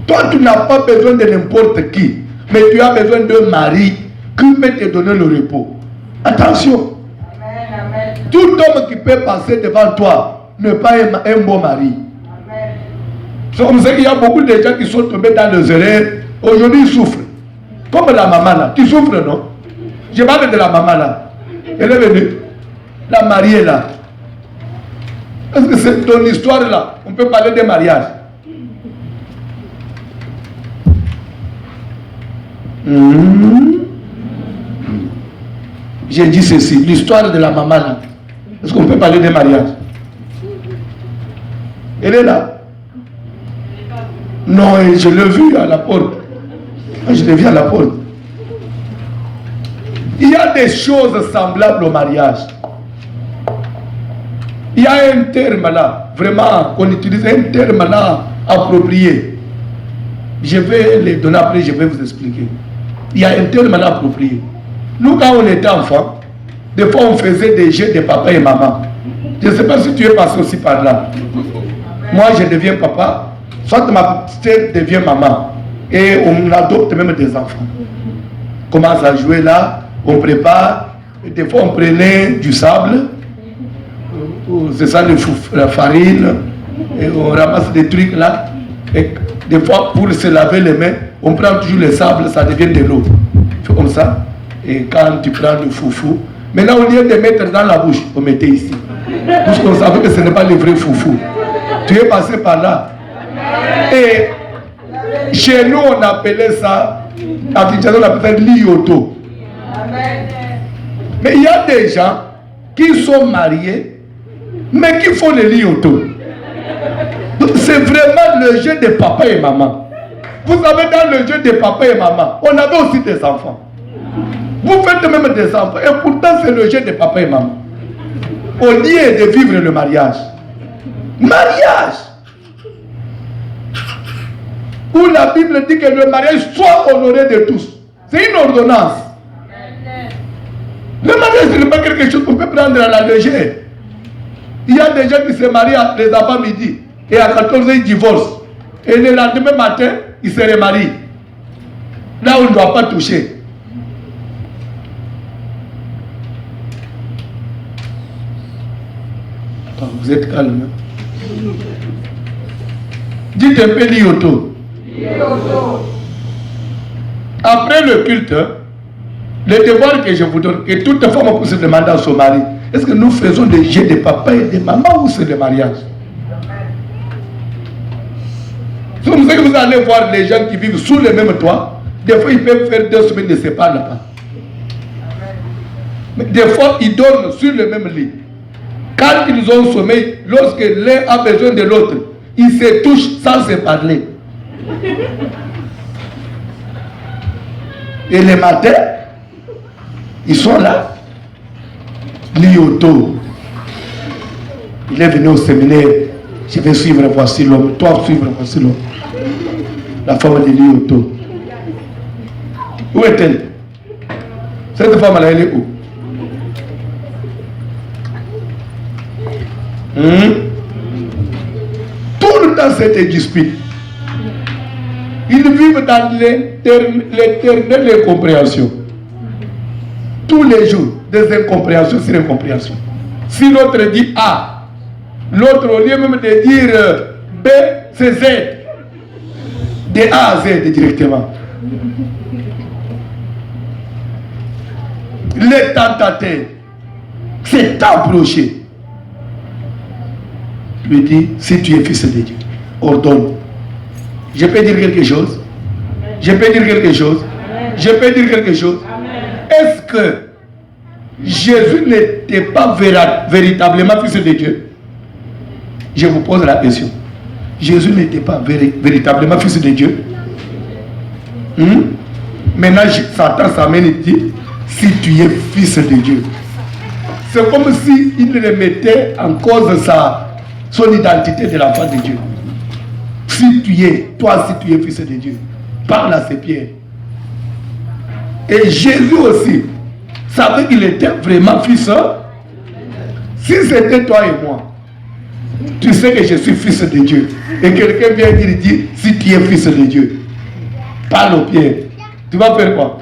Toi, tu n'as pas besoin de n'importe qui, mais tu as besoin d'un mari qui peut te donner le repos. Attention. Amen. Tout homme qui peut passer devant toi n'est pas un bon mari. C'est comme ça qu'il y a beaucoup de gens qui sont tombés dans les erreurs. Aujourd'hui, ils souffrent. Comme la maman là. Tu souffres, non? Je parle de la maman là. Elle est venue. La mariée là. Est-ce que c'est ton histoire là? On peut parler de mariage. j'ai dit ceci, l'histoire de la maman là. Est-ce qu'on peut parler de mariage? Elle est là. Non, je l'ai vue à la porte. Je l'ai vue à la porte. Il y a des choses semblables au mariage. Il y a un terme là, vraiment, qu'on utilise, un terme là approprié. Je vais les donner après, je vais vous expliquer. Il y a un terme là approprié. Nous, quand on était enfants, des fois on faisait des jeux de papa et maman. Je ne sais pas si tu es passé aussi par là. Moi, je deviens papa, soit ma petite devient maman. Et on adopte même des enfants. On commence à jouer là, on prépare. Et des fois, on prenait du sable, c'est ça, la farine, et on ramasse des trucs là. Et des fois, pour se laver les mains, on prend toujours le sable, ça devient de l'eau. Comme ça. Et quand tu prends le foufou, maintenant, au lieu de mettre dans la bouche, on mettait ici. Parce qu'on savait que ce n'est pas le vrai foufou. Tu es passé par là. Et chez nous, on appelait ça, à Kinshasa, on appelait ça l'ioto. Mais il y a des gens qui sont mariés, mais qui font le lioto. C'est vraiment le jeu de papa et maman. Vous savez, dans le jeu de papa et maman, on avait aussi des enfants. Vous faites même des enfants, et pourtant c'est le jeu de papa et maman. Au lieu de vivre le mariage. Mariage! Où la Bible dit que le mariage soit honoré de tous. C'est une ordonnance. Le mariage, ce n'est pas quelque chose qu'on peut prendre à la légère. Il y a des gens qui se marient les avant-midi et à 14 ans ils divorcent. Et le lendemain matin, ils se remarient. Là, on ne doit pas toucher. Attends, vous êtes calme. Dites un peu l'ioto. Après le culte, le devoir que je vous donne, que toute femme puisse demander à son mari, est-ce que nous faisons des jeux de papa et de maman ou c'est le mariage? C'est comme ça que vous allez voir les gens qui vivent sous le même toit. Des fois, ils peuvent faire 2 semaines, ils ne se parlent pas. Mais des fois, ils dorment sur le même lit. Quand ils ont sommeil, lorsque l'un a besoin de l'autre, ils se touchent sans se parler. Et le matin, ils sont là. L'ioto. Il est venu au séminaire. Je vais suivre, voici l'homme. Toi, suivre, voici l'homme. La femme de l'ioto. Où est-elle? Cette femme-là, elle est où? Tout le temps, cette dispute. Ils vivent dans l'éternelle incompréhension. Tous les jours, des incompréhensions sur incompréhension. Si l'autre dit A, l'autre, au lieu même de dire B, c'est Z. De A à Z directement. Les tentateurs s'est approché. Lui dit, si tu es fils de Dieu, ordonne. Je peux dire quelque chose? Je peux dire quelque chose? Je peux dire quelque chose? Est-ce que Jésus n'était pas véritablement fils de Dieu? Je vous pose la question. Jésus n'était pas véritablement fils de Dieu? Maintenant, Satan s'amène et dit, si tu es fils de Dieu. C'est comme s'il remettait en cause son identité de l'enfant de Dieu. Si tu es, toi si tu es fils de Dieu, parle à ces pierres. Et Jésus aussi savait qu'il était vraiment fils. Si c'était toi et moi, tu sais que je suis fils de Dieu. Et quelqu'un vient dire, si tu es fils de Dieu, parle aux pierres. Tu vas faire quoi?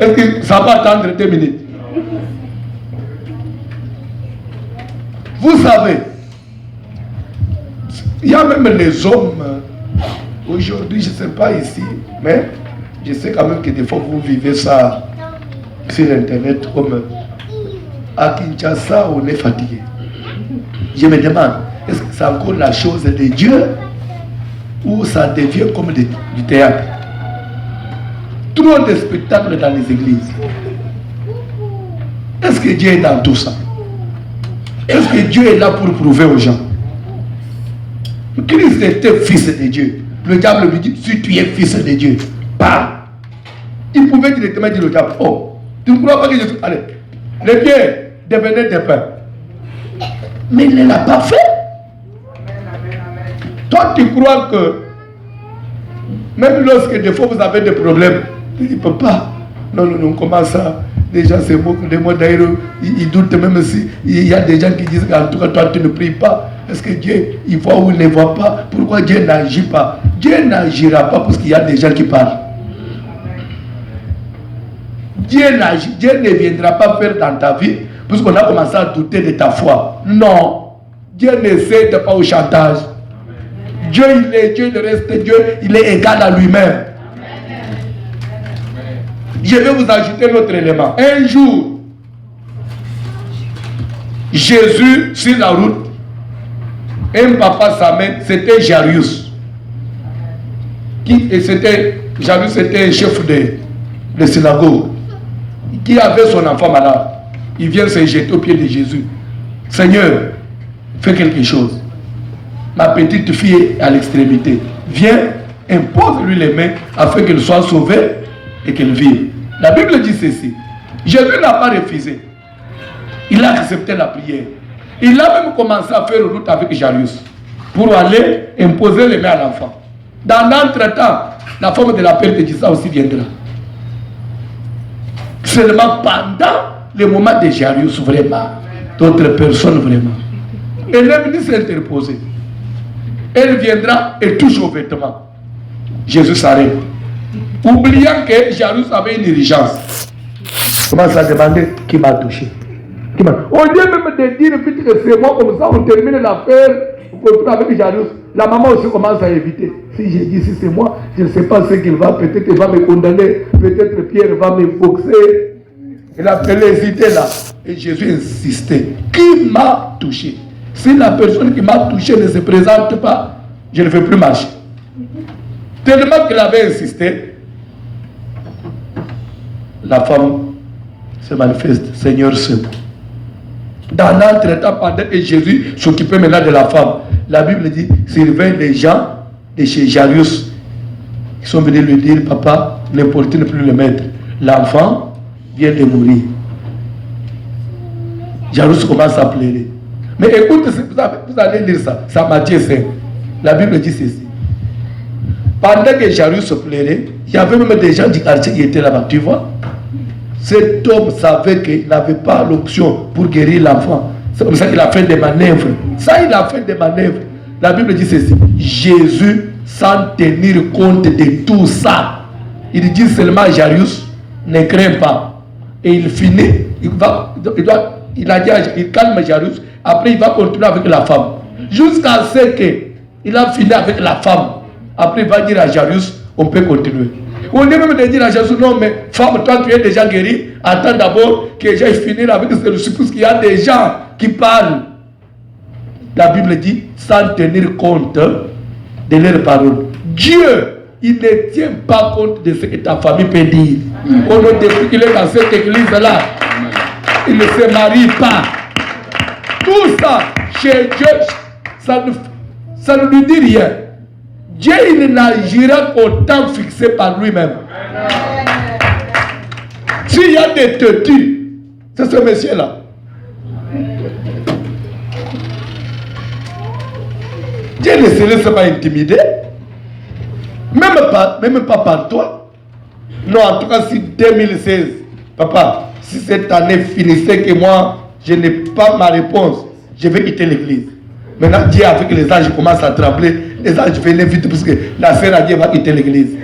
Est-ce que ça va attendre 2 minutes? Vous savez, il y a même les hommes, aujourd'hui, je ne sais pas ici, mais je sais quand même que des fois vous vivez ça sur Internet, comme à Kinshasa, on est fatigué. Je me demande, est-ce que c'est encore la chose de Dieu ou ça devient comme du théâtre? Trop de spectacles dans les églises. Est-ce que Dieu est dans tout ça? Est-ce que Dieu est là pour prouver aux gens? Christ était fils de Dieu. Le diable lui dit, si tu es fils de Dieu, pas. Il pouvait directement dire au diable, oh, tu ne crois pas que je suis... Allez, les pierres devenaient des pains. Mais il ne l'a pas fait. Toi, tu crois que même lorsque des fois vous avez des problèmes, tu dis, papa, non, comment ça? Les gens se moquent de moi d'ailleurs, ils doutent même si il y a des gens qui disent qu'en tout cas, toi, tu ne pries pas. Est-ce que Dieu, il voit ou il ne voit pas? Pourquoi Dieu n'agit pas? Dieu n'agira pas parce qu'il y a des gens qui parlent. Dieu ne viendra pas faire dans ta vie puisqu'on a commencé à douter de ta foi. Non. Dieu ne cède pas au chantage. Dieu, il est Dieu, il reste Dieu, il est égal à lui-même. Je vais vous ajouter un autre élément. Un jour, Jésus, sur la route, un papa s'amène, c'était Jairus. Jairus était un chef de synagogue qui avait son enfant malade. Il vient se jeter au pied de Jésus. Seigneur, fais quelque chose. Ma petite fille est à l'extrémité. Viens, impose-lui les mains afin qu'elle soit sauvée et qu'elle vive. La Bible dit ceci. Jésus n'a pas refusé. Il a accepté la prière. Il a même commencé à faire route avec Jairus pour aller imposer les mains à l'enfant. Dans l'entretemps, la femme de la perte de ça aussi viendra. Seulement pendant le moment de Jairus, vraiment, d'autres personnes vraiment. Elle est venue s'interposer. Elle viendra et touche au vêtement. Jésus s'arrête. Oubliant que Jairus avait une urgence. Commence à demander qui m'a touché. Au lieu même de dire vite que c'est moi, comme ça on termine l'affaire, on continue avec Jairus. La maman aussi commence à éviter. Si j'ai dit si c'est moi, je ne sais pas ce qu'il va, peut-être il va me condamner, peut-être Pierre va me boxer. Il a hésité là. Et Jésus insistait. Qui m'a touché? Si la personne qui m'a touché ne se présente pas, je ne vais plus marcher. Tellement qu'il avait insisté, la femme se manifeste. Seigneur, c'est bon. Dans l'entretemps, pendant que Jésus s'occupait maintenant de la femme, la Bible dit, s'il vint les gens de chez Jairus, ils sont venus lui dire, papa, n'importune plus le maître. L'enfant vient de mourir. Jairus commence à pleurer. Mais écoute, vous allez lire ça, ça Matthieu 5. La Bible dit ceci. Pendant que Jairus pleurait, il y avait même des gens du quartier qui étaient là-bas, tu vois. Cet homme savait qu'il n'avait pas l'option pour guérir l'enfant. C'est comme ça qu'il a fait des manœuvres. Ça, il a fait des manœuvres. La Bible dit ceci. Jésus, sans tenir compte de tout ça, il dit seulement à Jairus, ne crains pas. Et il finit, il calme Jairus. Après, il va continuer avec la femme. Jusqu'à ce qu'il a fini avec la femme. Après, il va dire à Jairus, on peut continuer. On est même de dire à Jésus, non, mais femme, toi, tu es déjà guéri. Attends d'abord que j'aille finir avec ce suppose qu'il y a des gens qui parlent. La Bible dit, sans tenir compte de leurs paroles. Dieu, il ne tient pas compte de ce que ta famille peut dire. On ne depuis qu'il est dans cette église-là, il ne se marie pas. Tout ça, chez Dieu, ça ne lui dit rien. Dieu, il n'agira qu'au temps fixé par lui-même. S'il y a des têtus, c'est ce monsieur-là. Dieu ne se laisse pas intimider. Même pas par toi. Non, en tout cas, si 2016, papa, si cette année finissait que moi, je n'ai pas ma réponse, je vais quitter l'église. Maintenant, Dieu, avec les anges, commence à trembler. Les anges venaient vite parce que la sœur a dit va quitter l'église.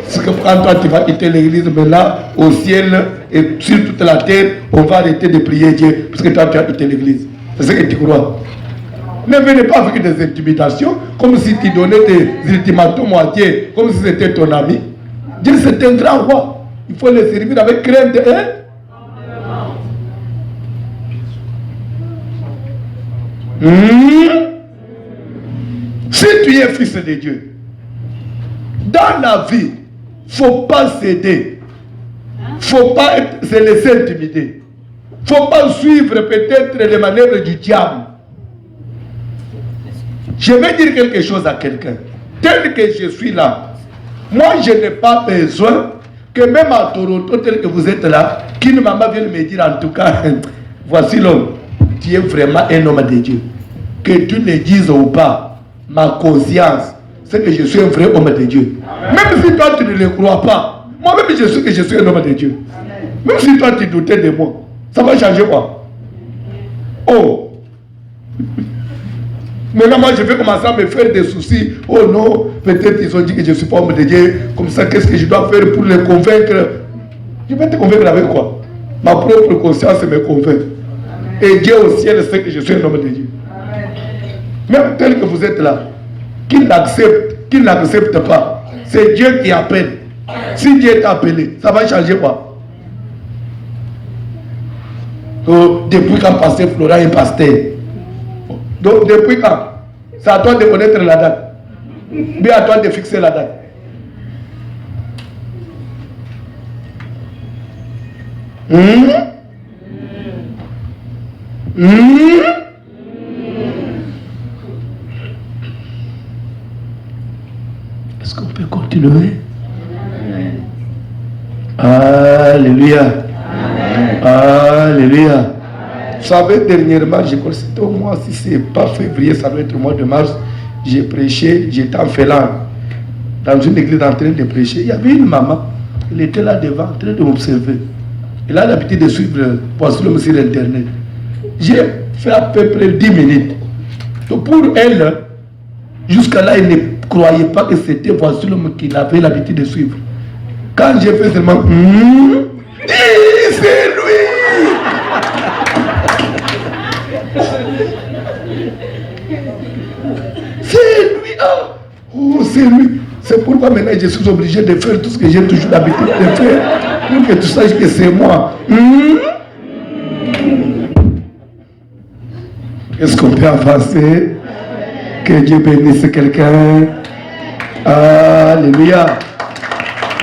Parce que quand toi tu vas quitter l'église, maintenant, au ciel et sur toute la terre, on va arrêter de prier Dieu parce que toi tu as quitté l'église. C'est ce que tu crois. Ne venez pas avec des intimidations, comme si tu donnais des ultimatums à Dieu, comme si c'était ton ami. Dieu, c'est un grand roi. Il faut le servir avec crainte. Hein? Si tu es fils de Dieu, dans la vie, il ne faut pas céder. Il ne faut pas se laisser intimider. Il ne faut pas suivre peut-être les manœuvres du diable. Je vais dire quelque chose à quelqu'un. Tel que je suis là, moi je n'ai pas besoin que même à Toronto, tel que vous êtes là, qu'une maman vienne me dire en tout cas, voici l'homme, tu es vraiment un homme de Dieu. Que tu le dises ou pas, ma conscience, c'est que je suis un vrai homme de Dieu. Même si toi tu ne le crois pas, moi-même je sais que je suis un homme de Dieu. Même si toi tu doutais de moi, ça va changer quoi? Oh! Maintenant, moi, je vais commencer à me faire des soucis. Oh non, peut-être ils ont dit que je ne suis pas homme de Dieu. Comme ça, qu'est-ce que je dois faire pour les convaincre? Je vais te convaincre avec quoi? Ma propre conscience me convainc. Et Dieu au ciel sait que je suis un homme de Dieu. Même tel que vous êtes là, qu'il l'accepte, qu'il n'accepte pas, c'est Dieu qui appelle. Si Dieu t'a appelé, ça va changer quoi? Donc, depuis quand pasteur Florent est pasteur. Donc, depuis quand? C'est à toi de connaître la date. Bien à toi de fixer la date. Est-ce qu'on peut continuer? Alléluia. Alléluia. Vous savez, dernièrement, je crois que c'était au mois, si ce n'est pas février, ça doit être au mois de mars, j'ai prêché, j'étais en Finlande, dans une église en train de prêcher. Il y avait une maman, elle était là devant, en train de m'observer. Elle a l'habitude de suivre le poisson sur Internet. J'ai fait à peu près 10 minutes. Donc pour elle, jusqu'à là, elle ne croyait pas que c'était Voici-l'homme qu'il avait l'habitude de suivre. Quand j'ai fait seulement, c'est lui! C'est lui! Oh, c'est lui! C'est pourquoi maintenant je suis obligé de faire tout ce que j'ai toujours l'habitude de faire pour que tu saches que c'est moi. Est-ce qu'on peut avancer? Que Dieu bénisse quelqu'un. Alléluia.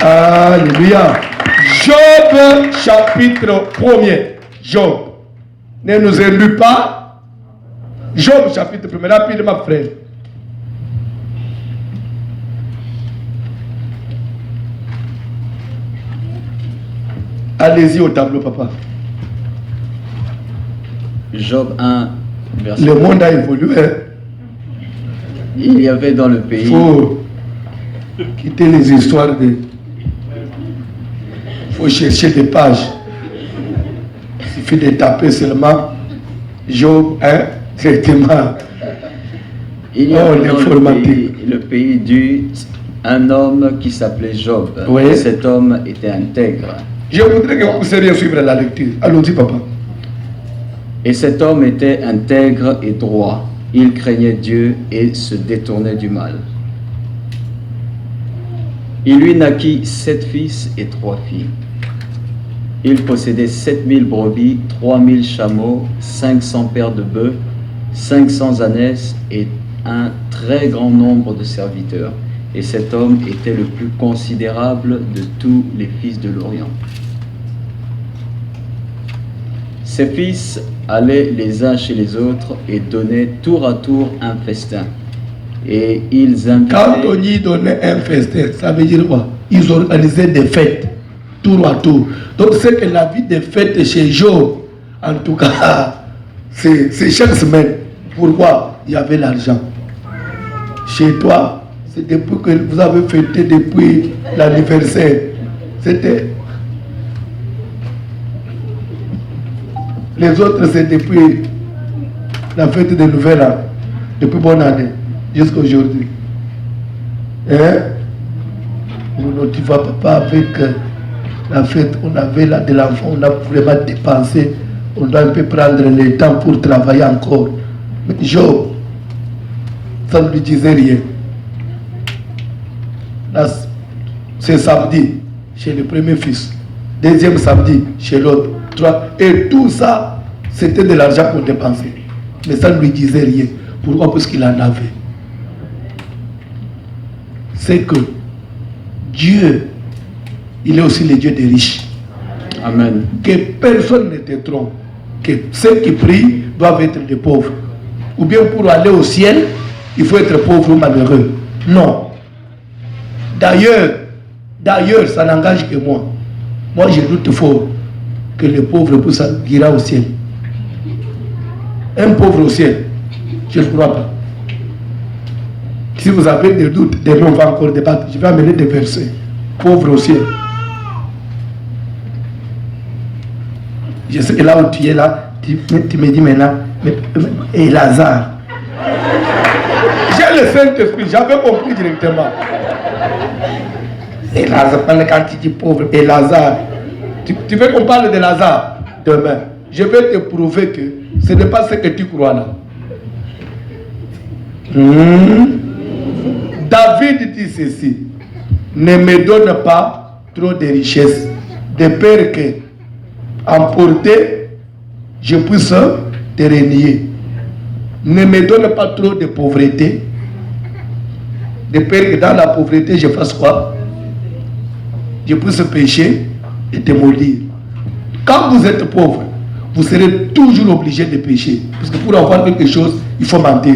Alléluia. Job chapitre 1er. Job. Ne nous élu pas. Job chapitre 1er. Rapidement, frère. Allez-y au tableau, papa. Job 1, verset. Le monde a évolué. Il y avait dans le pays. Il faut quitter les histoires de. Il faut chercher des pages. Il suffit de taper seulement Job 1, directement. Il y avait dans le pays du un homme qui s'appelait Job. Oui. Et cet homme était intègre. Je voudrais que vous puissiez suivre la lecture. Allons-y, papa. Et cet homme était intègre et droit. Il craignait Dieu et se détournait du mal. Il lui naquit 7 fils et 3 filles. Il possédait 7000 brebis, 3000 chameaux, 500 paires de bœufs, 500 ânesses et un très grand nombre de serviteurs. Et cet homme était le plus considérable de tous les fils de l'Orient. Ses fils allaient les uns chez les autres et donnaient tour à tour un festin. Et ils invitaient... Quand on y donnait un festin, ça veut dire quoi? Ils organisaient des fêtes, tour à tour. Donc c'est que la vie des fêtes chez Job, en tout cas, c'est chaque semaine. Pourquoi? Il y avait l'argent. Chez toi, c'est depuis que vous avez fêté depuis l'anniversaire. C'était... Les autres, c'est depuis la fête de Nouvel An, depuis bonne année, jusqu'à aujourd'hui. Hein? Tu vois, papa, avec la fête, on avait là de l'enfant, on a vraiment dépensé, on doit un peu prendre le temps pour travailler encore. Mais Job, ça ne lui disait rien. Là, c'est samedi, chez le premier fils. Deuxième samedi, chez l'autre. Et tout ça, c'était de l'argent pour dépenser. Mais ça ne lui disait rien. Pourquoi? Parce qu'il en avait. C'est que Dieu, il est aussi le Dieu des riches. Amen. Que personne ne te trompe. que ceux qui prient doivent être des pauvres. Ou bien pour aller au ciel, il faut être pauvre ou malheureux. Non. D'ailleurs, ça n'engage que moi. Moi, je doute fort que le pauvre ira au ciel. Un pauvre au ciel, je ne crois pas. Si vous avez des doutes, demain on va encore débattre. Je vais amener des versets. Pauvre au ciel. Je sais que là où tu es là, tu me dis maintenant, et Lazare. J'ai le Saint-Esprit, j'avais compris directement. Et Lazare, quand tu dis pauvre, et Lazare. Tu veux qu'on parle de Lazare demain? Je vais te prouver que ce n'est pas ce que tu crois là. David dit ceci: ne me donne pas trop de richesses, de peur que, emporté, je puisse te renier. Ne me donne pas trop de pauvreté, de peur que dans la pauvreté je fasse quoi? Je puisse pécher et te maudire. Quand vous êtes pauvre, vous serez toujours obligé de pécher. Parce que pour avoir quelque chose, il faut mentir.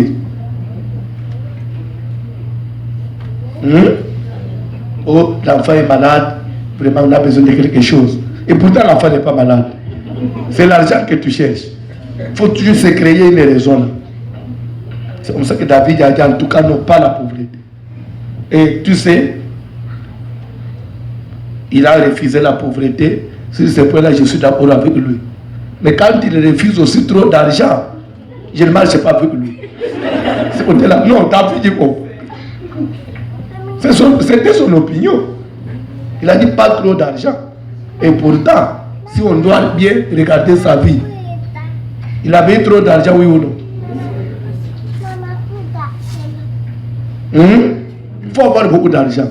Oh, l'enfant est malade, vraiment on a besoin de quelque chose. Et pourtant l'enfant n'est pas malade. C'est l'argent que tu cherches. Il faut toujours se créer une raison là. C'est comme ça que David a dit, en tout cas, non, pas la pauvreté. Et tu sais, il a refusé la pauvreté. Sur ce point-là, je suis d'accord avec lui. Mais quand il refuse aussi trop d'argent, je ne marche pas avec lui. C'est côté-là. Non, David dit quoi? C'était son opinion. Il a dit pas trop d'argent. Et pourtant, si on doit bien regarder sa vie, il avait trop d'argent, oui ou non? Il faut avoir beaucoup d'argent.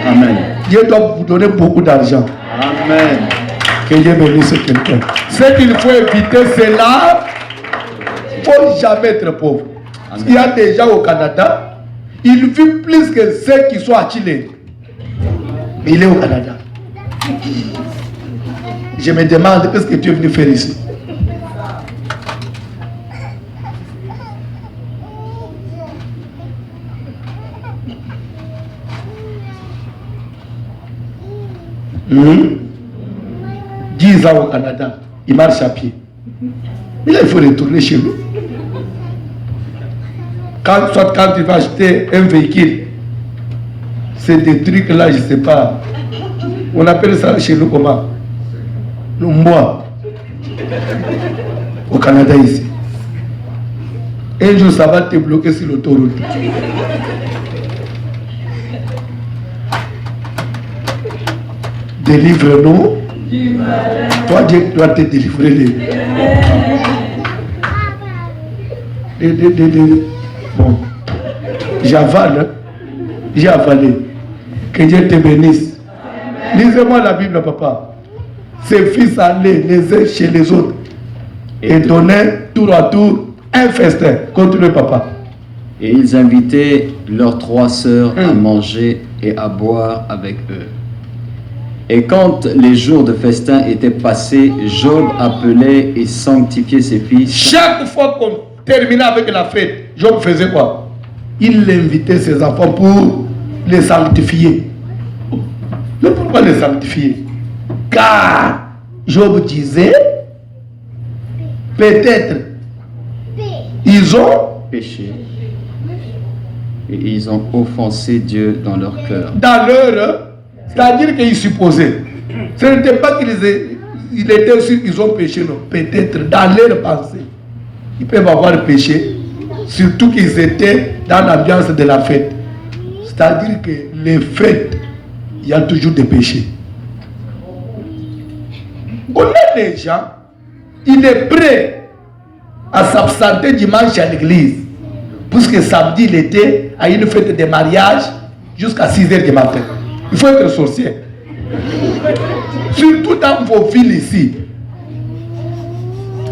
Amen. Dieu doit vous donner beaucoup d'argent. Amen. Que Dieu bénisse quelqu'un. Ce qu'il faut éviter, c'est là. Il ne faut jamais être pauvre. Parce qu'il y a des gens au Canada, ils vivent plus que ceux qui sont à Chile. Mais il est au Canada. Je me demande qu'est-ce que tu es venu faire ici. Mmh. 10 ans au Canada, il marche à pied. Mais là, il faut retourner chez lui. Soit quand il va acheter un véhicule, c'est des trucs là, je ne sais pas. On appelle ça chez nous comment? Le mois. Au Canada ici. Un jour, ça va te bloquer sur l'autoroute. Délivre-nous. Toi, Dieu doit te délivrer. Bon. J'avale. J'ai avalé. Que Dieu te bénisse. Lisez-moi la Bible, papa. Ses fils allaient les uns chez les autres et donnaient tour à tour un festin. Continuez, papa. Et ils invitaient leurs 3 sœurs à manger et à boire avec eux. Et quand les jours de festin étaient passés, Job appelait et sanctifiait ses fils. Chaque fois qu'on terminait avec la fête, Job faisait quoi? Il invitait ses enfants pour les sanctifier. Mais pourquoi les sanctifier? Car Job disait, peut-être, ils ont péché. Et ils ont offensé Dieu dans leur cœur. Dans leur... C'est-à-dire qu'ils supposaient. Ce n'était pas qu'ils étaient sûrs qu'ils ont péché, non. Peut-être dans leur pensée. Ils peuvent avoir péché, surtout qu'ils étaient dans l'ambiance de la fête. C'est-à-dire que les fêtes, il y a toujours des péchés. On a des gens, il est prêt à s'absenter dimanche à l'église, puisque samedi il était à une fête de mariage jusqu'à 6 h du matin. Il faut être sorcier. Surtout dans vos villes ici.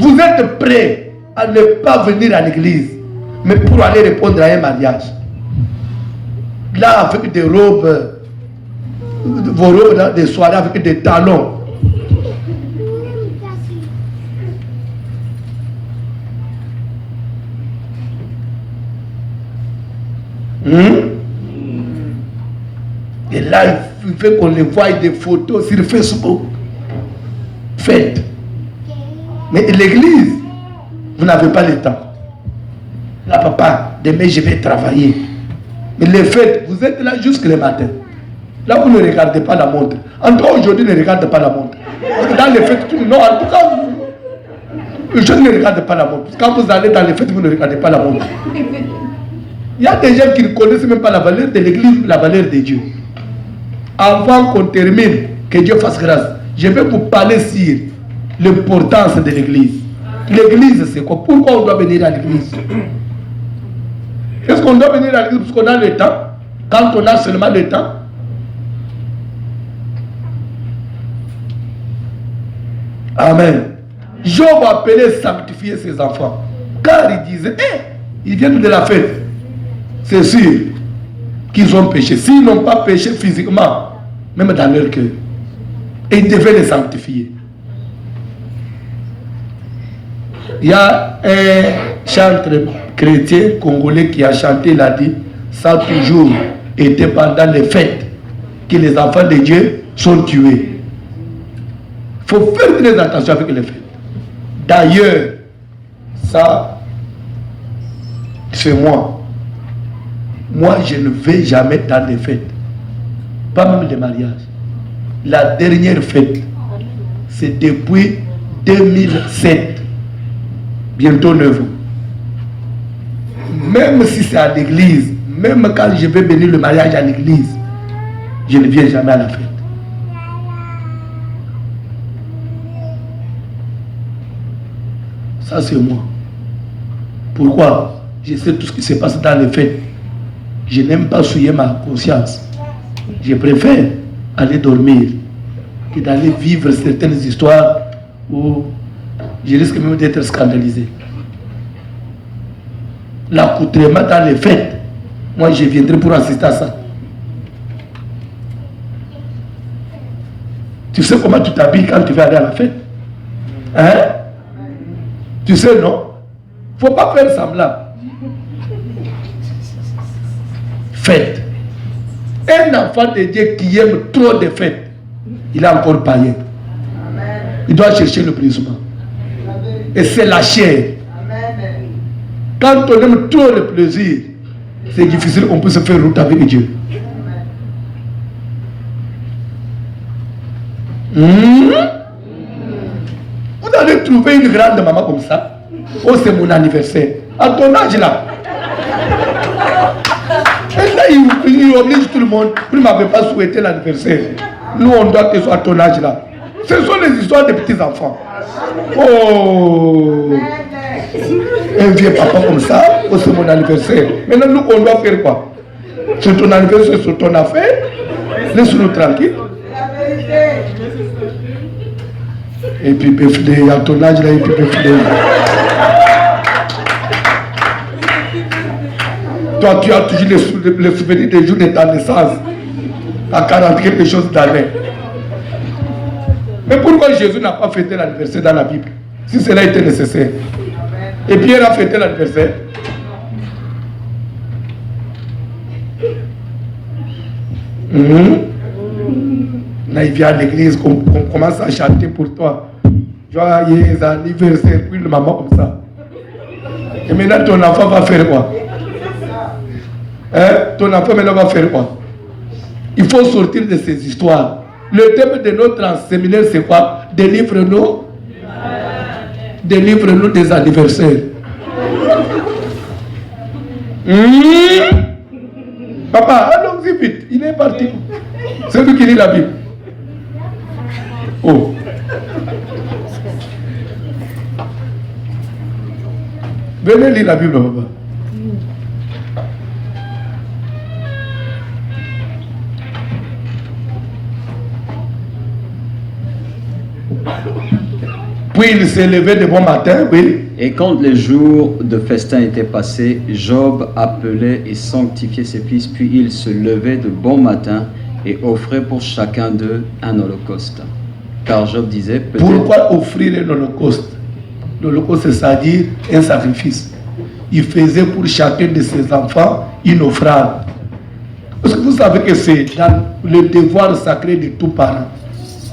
Vous êtes prêts à ne pas venir à l'église, mais pour aller répondre à un mariage. Là, avec des robes, vos robes, des soirées avec des talons. Là, il fait qu'on les voie des photos sur Facebook. Faites. Mais l'église, vous n'avez pas le temps. Là, papa, demain je vais travailler. Mais les fêtes, vous êtes là jusqu'au matin. Là, vous ne regardez pas la montre. En tout cas, aujourd'hui, ne regardez pas la montre. Parce que dans les fêtes, non, en tout cas, je ne regarde pas la montre. Quand vous allez dans les fêtes, vous ne regardez pas la montre. Il y a des gens qui ne connaissent même pas la valeur de l'église, la valeur de Dieu. Avant qu'on termine, que Dieu fasse grâce, je vais vous parler sur l'importance de l'église. L'église, c'est quoi? Pourquoi on doit venir à l'église? Est-ce qu'on doit venir à l'église parce qu'on a le temps? Quand on a seulement le temps? Amen. Job appelait sanctifier ses enfants. Car il disait, ils viennent de la fête. C'est sûr qu'ils ont péché. S'ils n'ont pas péché physiquement, même dans leur cœur, et ils devaient les sanctifier. Il y a un chanteur chrétien congolais qui a chanté, il a dit, ça a toujours été pendant les fêtes que les enfants de Dieu sont tués. Il faut faire très attention avec les fêtes. D'ailleurs, ça, c'est moi. Moi, je ne vais jamais dans les fêtes. Pas même les mariages. La dernière fête, c'est depuis 2007. Bientôt 9 ans. Même si c'est à l'église, même quand je vais bénir le mariage à l'église, je ne viens jamais à la fête. Ça, c'est moi. Pourquoi? Je sais tout ce qui se passe dans les fêtes. Je n'aime pas souiller ma conscience. Je préfère aller dormir que d'aller vivre certaines histoires où je risque même d'être scandalisé. L'accoutrement dans les fêtes, moi je viendrai pour assister à ça. Tu sais comment tu t'habilles quand tu vas aller à la fête? Hein? Tu sais, non? Il ne faut pas faire semblant. Fête. Un enfant de Dieu qui aime trop de fêtes, il est encore païen. Il doit chercher le brisement. Et c'est la chair. Quand on aime trop le plaisir, c'est difficile qu'on puisse faire route avec Dieu. Vous allez trouver une grande maman comme ça. Oh, c'est mon anniversaire. À ton âge là. Et là, il oblige tout le monde. Vous ne m'avez pas souhaité l'anniversaire. Nous, on doit que ce soit à ton âge là. Ce sont les histoires des petits enfants. Oh, un vieux papa comme ça, oh, c'est mon anniversaire. Maintenant, nous, on doit faire quoi? C'est ton anniversaire, c'est ton affaire. Laisse-nous tranquille. Et puis, birthday, à ton âge là, et puis birthday. Toi, tu as toujours les souvenirs des jours de ta naissance, à 40 quelque chose d'années. Mais pourquoi Jésus n'a pas fêté l'anniversaire dans la Bible, si cela était nécessaire? Et Pierre a fêté l'anniversaire. Là, il vient à l'église, on commence à chanter pour toi. Joyeux anniversaire, puis le maman comme ça. Et maintenant, ton enfant va faire quoi? Hein? Ton enfant maintenant va faire quoi? Il faut sortir de ces histoires. Le thème de notre séminaire, c'est quoi? Délivre-nous des anniversaires. Papa, allons-y vite. Il est parti. C'est lui qui lit la Bible. Oh. Venez lire la Bible, papa. Puis il s'est levé de bon matin, oui. Et quand les jours de festin étaient passés, Job appelait et sanctifiait ses fils, puis il se levait de bon matin et offrait pour chacun d'eux un holocauste. Car Job disait, peut-être... Pourquoi offrir un holocauste? L'holocauste, c'est-à-dire un sacrifice. Il faisait pour chacun de ses enfants une offrande. Parce que vous savez que c'est dans le devoir sacré de tout parent,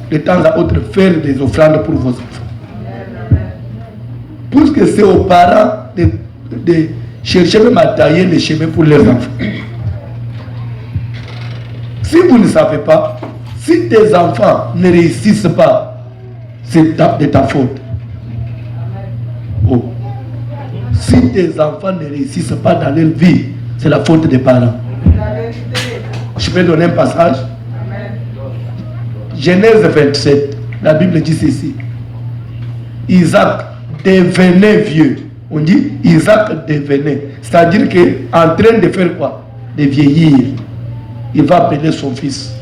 de temps à autre, faire des offrandes pour vos enfants. Puisque c'est aux parents de chercher même à tailler les chemins pour leurs enfants. Si vous ne savez pas, si tes enfants ne réussissent pas, c'est de ta faute. Oh. Si tes enfants ne réussissent pas dans leur vie, c'est la faute des parents. Je peux donner un passage. Genèse 27, la Bible dit ceci. Isaac devenait vieux. On dit Isaac devenait. C'est-à-dire qu'en train de faire quoi? De vieillir. Il va appeler son fils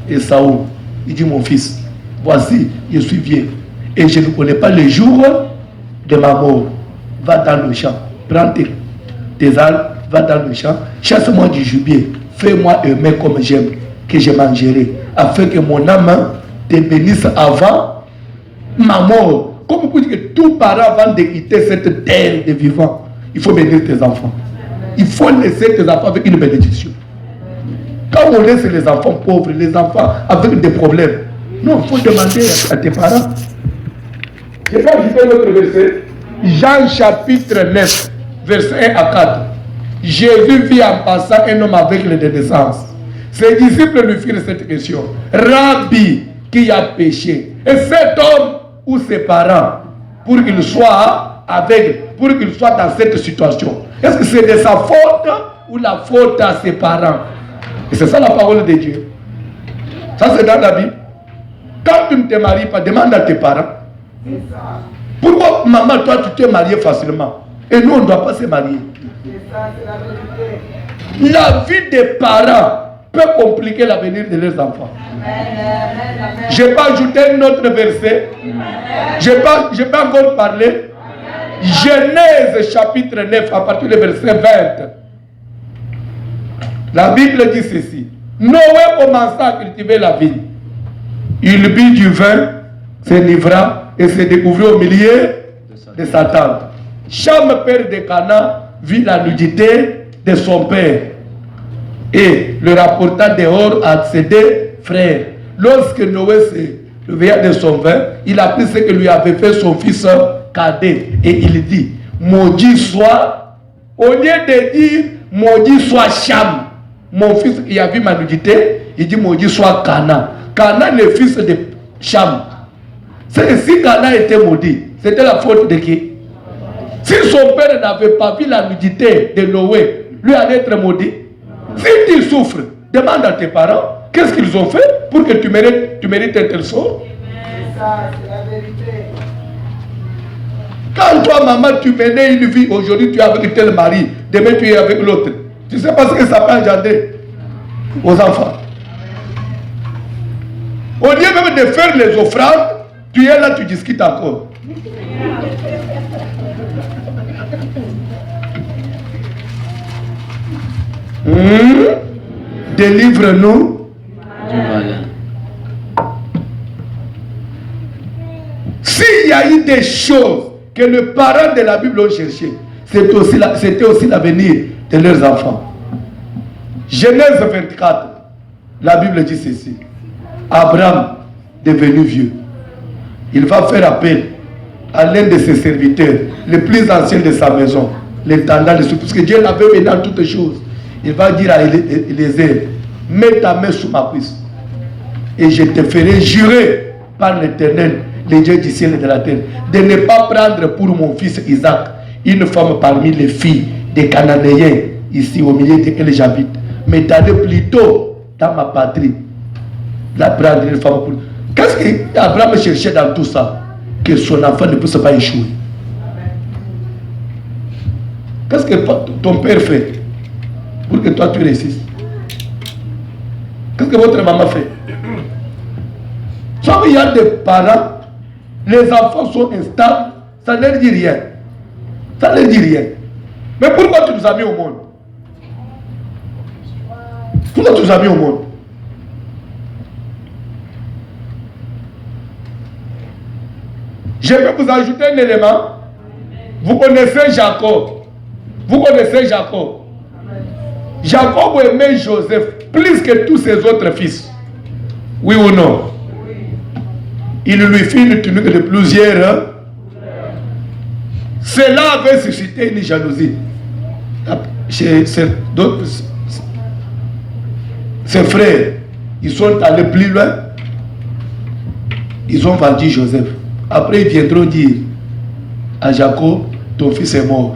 Esaü. Il dit, mon fils, voici, je suis vieux. Et je ne connais pas le jour de ma mort. Va dans le champ. Prends tes armes, va dans le champ. Chasse-moi du gibier. Fais-moi aimer comme j'aime, que je mangerai. Afin que mon âme te bénisse avant ma mort. Comme vous dites que tout parent avant de quitter cette terre de vivants, il faut bénir tes enfants. Il faut laisser tes enfants avec une bénédiction. Quand on laisse les enfants pauvres, les enfants avec des problèmes, non, il faut demander à tes parents. Je vais ajouter notre verset. Jean chapitre 9, verset 1 à 4. Jésus vit en passant un homme avec les naissance. Ses disciples lui firent cette question. Rabbi, qui a péché? Et cet homme ou ses parents, pour qu'il soit aveugle, pour qu'il soit dans cette situation, est-ce que c'est de sa faute ou la faute à ses parents? Et c'est ça la parole de Dieu. Ça c'est dans la Bible. Quand tu ne te maries pas, demande à tes parents. Pourquoi, maman, toi tu t'es marié facilement et nous on ne doit pas se marier? La vie des parents peut compliquer l'avenir de leurs enfants. Je vais ajouter un autre verset. Je vais encore parler. Genèse chapitre 9 à partir du verset 20. La Bible dit ceci. Noé commença à cultiver la vigne. Il but du vin, se livra et se découvrit au milieu de sa tente. Cham, père de Canaan, vit la nudité de son père et le rapporta dehors à ses deux frères. Lorsque Noé se réveilla de son vin, il apprit ce que lui avait fait son fils cadet et il dit, maudit soit, au lieu de dire maudit soit Cham, mon fils qui a vu ma nudité, il dit maudit soit Canaan. Canaan, le fils de Cham. Si Canaan était maudit, c'était la faute de qui? Si son père n'avait pas vu la nudité de Noé, lui allait être maudit. Si tu souffres, demande à tes parents qu'est-ce qu'ils ont fait pour que tu mérites un tel sort. C'est ça, c'est la vérité. Quand toi, maman, tu menais une vie, aujourd'hui tu es avec tel mari, demain tu es avec l'autre. Tu sais pas ce que ça peut engendrer aux enfants. Au lieu même de faire les offrandes, tu es là, tu discutes encore. Délivre-nous du malin. S'il y a eu des choses que les parents de la Bible ont cherchées, c'était aussi l'avenir de leurs enfants. Genèse 24, la Bible dit ceci. Abraham, devenu vieux, il va faire appel à l'un de ses serviteurs, le plus ancien de sa maison, l'intendant de tout, parce que Dieu l'avait mené dans toutes choses. Il va dire à Élisée, mets ta main sous ma cuisse et je te ferai jurer par l'Éternel, le Dieu du ciel et de la terre, de ne pas prendre pour mon fils Isaac une femme parmi les filles des Cananéens ici au milieu desquels j'habite, mais d'aller plutôt dans ma patrie, la prendre une femme pour... Qu'est-ce qu'Abraham cherchait dans tout ça? Que son enfant ne puisse pas échouer. Qu'est-ce que ton père fait pour que toi tu réussisses? Qu'est-ce que votre maman fait? Soit il y a des parents, les enfants sont instables, ça ne leur dit rien. Ça ne leur dit rien. Mais pourquoi tu nous as mis au monde? Pourquoi tu nous as mis au monde? Je vais vous ajouter un élément. Vous connaissez Jacob. Vous connaissez Jacob. Jacob aimait Joseph plus que tous ses autres fils. Oui ou non? Il lui fit une tunique de plusieurs. Cela avait suscité une jalousie chez ses frères. Ils sont allés plus loin. Ils ont vendu Joseph. Après, ils viendront dire à Jacob, ton fils est mort.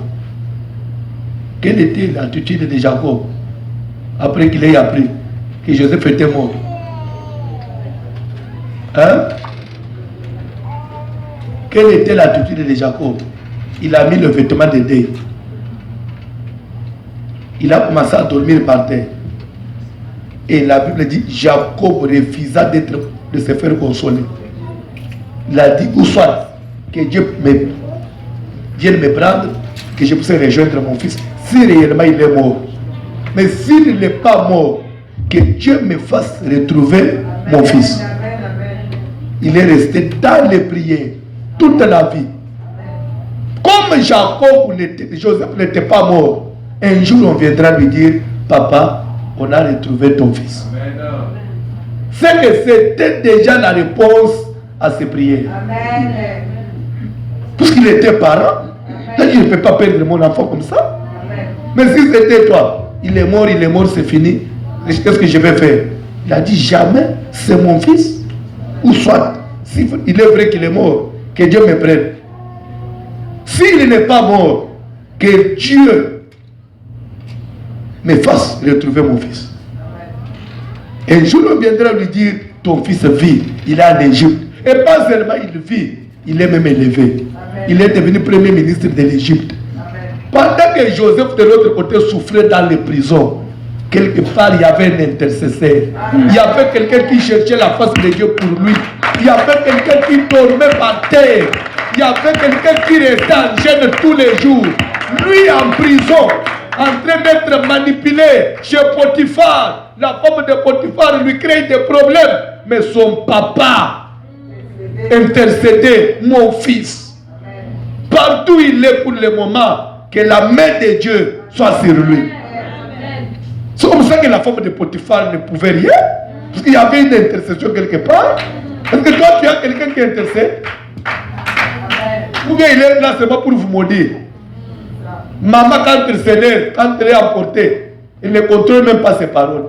Quelle était l'attitude de Jacob après qu'il ait appris que Joseph était mort? Hein? Quelle était l'attitude de Jacob? Il a mis le vêtement de deuil. Il a commencé à dormir par terre. Et la Bible dit, Jacob refusa de se faire consoler. Il a dit, ou soit que Dieu vienne me prendre, que je puisse rejoindre mon fils, si réellement il est mort. Mais s'il n'est pas mort, que Dieu me fasse retrouver mon fils. Il est resté dans les prières toute la vie. Comme Joseph n'était pas mort, un jour on viendra lui dire, papa, on a retrouvé ton fils. C'est que c'était déjà la réponse à ses prières. Puisqu'il était parent, il ne peut pas perdre mon enfant comme ça. Mais si c'était toi, il est mort, c'est fini. Qu'est-ce que je vais faire? Il a dit jamais, c'est mon fils. Ou soit, s'il est vrai qu'il est mort, que Dieu me prenne. S'il n'est pas mort, que Dieu me fasse retrouver mon fils. Un jour, on viendra lui dire, ton fils vit, il est en Égypte. Et pas seulement il vit, il est même élevé. Il est devenu premier ministre de l'Égypte. Pendant que Joseph de l'autre côté souffrait dans les prisons, quelque part il y avait un intercesseur. Il y avait quelqu'un qui cherchait la face de Dieu pour lui. Il y avait quelqu'un qui dormait par terre. Il y avait quelqu'un qui restait en gêne tous les jours. Lui en prison, en train d'être manipulé chez Potiphar. La femme de Potiphar lui crée des problèmes. Mais son papa intercédait, mon fils. Partout il est pour le moment, que la main de Dieu soit sur lui. C'est comme ça que la femme de Potiphar ne pouvait rien. Parce qu'il y avait une intercession quelque part. Est-ce que toi tu as quelqu'un qui intercède? Ou bien il est là seulement pour vous maudire. Maman quand elle est emportée, elle ne contrôle même pas ses paroles.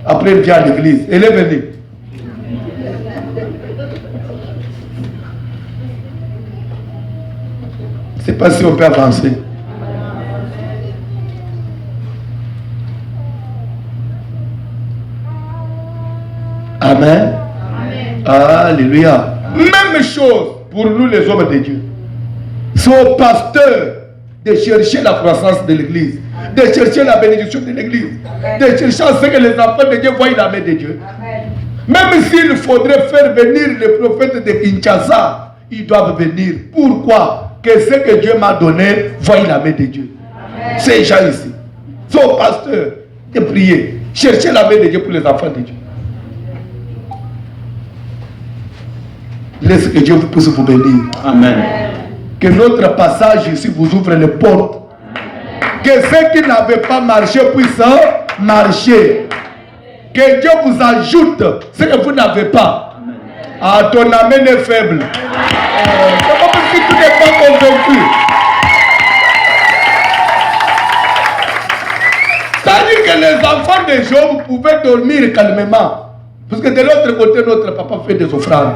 Après elle vient à l'église. Elle est venue. Je ne sais pas si on peut avancer. Amen. Alléluia. Même chose pour nous les hommes de Dieu. C'est au pasteur de chercher la croissance de l'église, de chercher la bénédiction de l'église, de chercher à ce que les enfants de Dieu voient la main de Dieu. Même s'il faudrait faire venir les prophètes de Kinshasa, ils doivent venir. Pourquoi? Que ce que Dieu m'a donné, voient la main de Dieu. Ces gens ici. C'est au pasteur de prier, chercher la main de Dieu pour les enfants de Dieu. Laisse que Dieu puisse vous bénir. Amen. Que notre passage ici vous ouvre les portes. Que ceux qui n'avaient pas marché puissent marcher. Que Dieu vous ajoute ce que vous n'avez pas. Ah, ton amen est faible. C'est comme si tu n'es pas convaincu. C'est-à-dire que les enfants de Job pouvaient dormir calmement. Parce que de l'autre côté, notre papa fait des offrandes.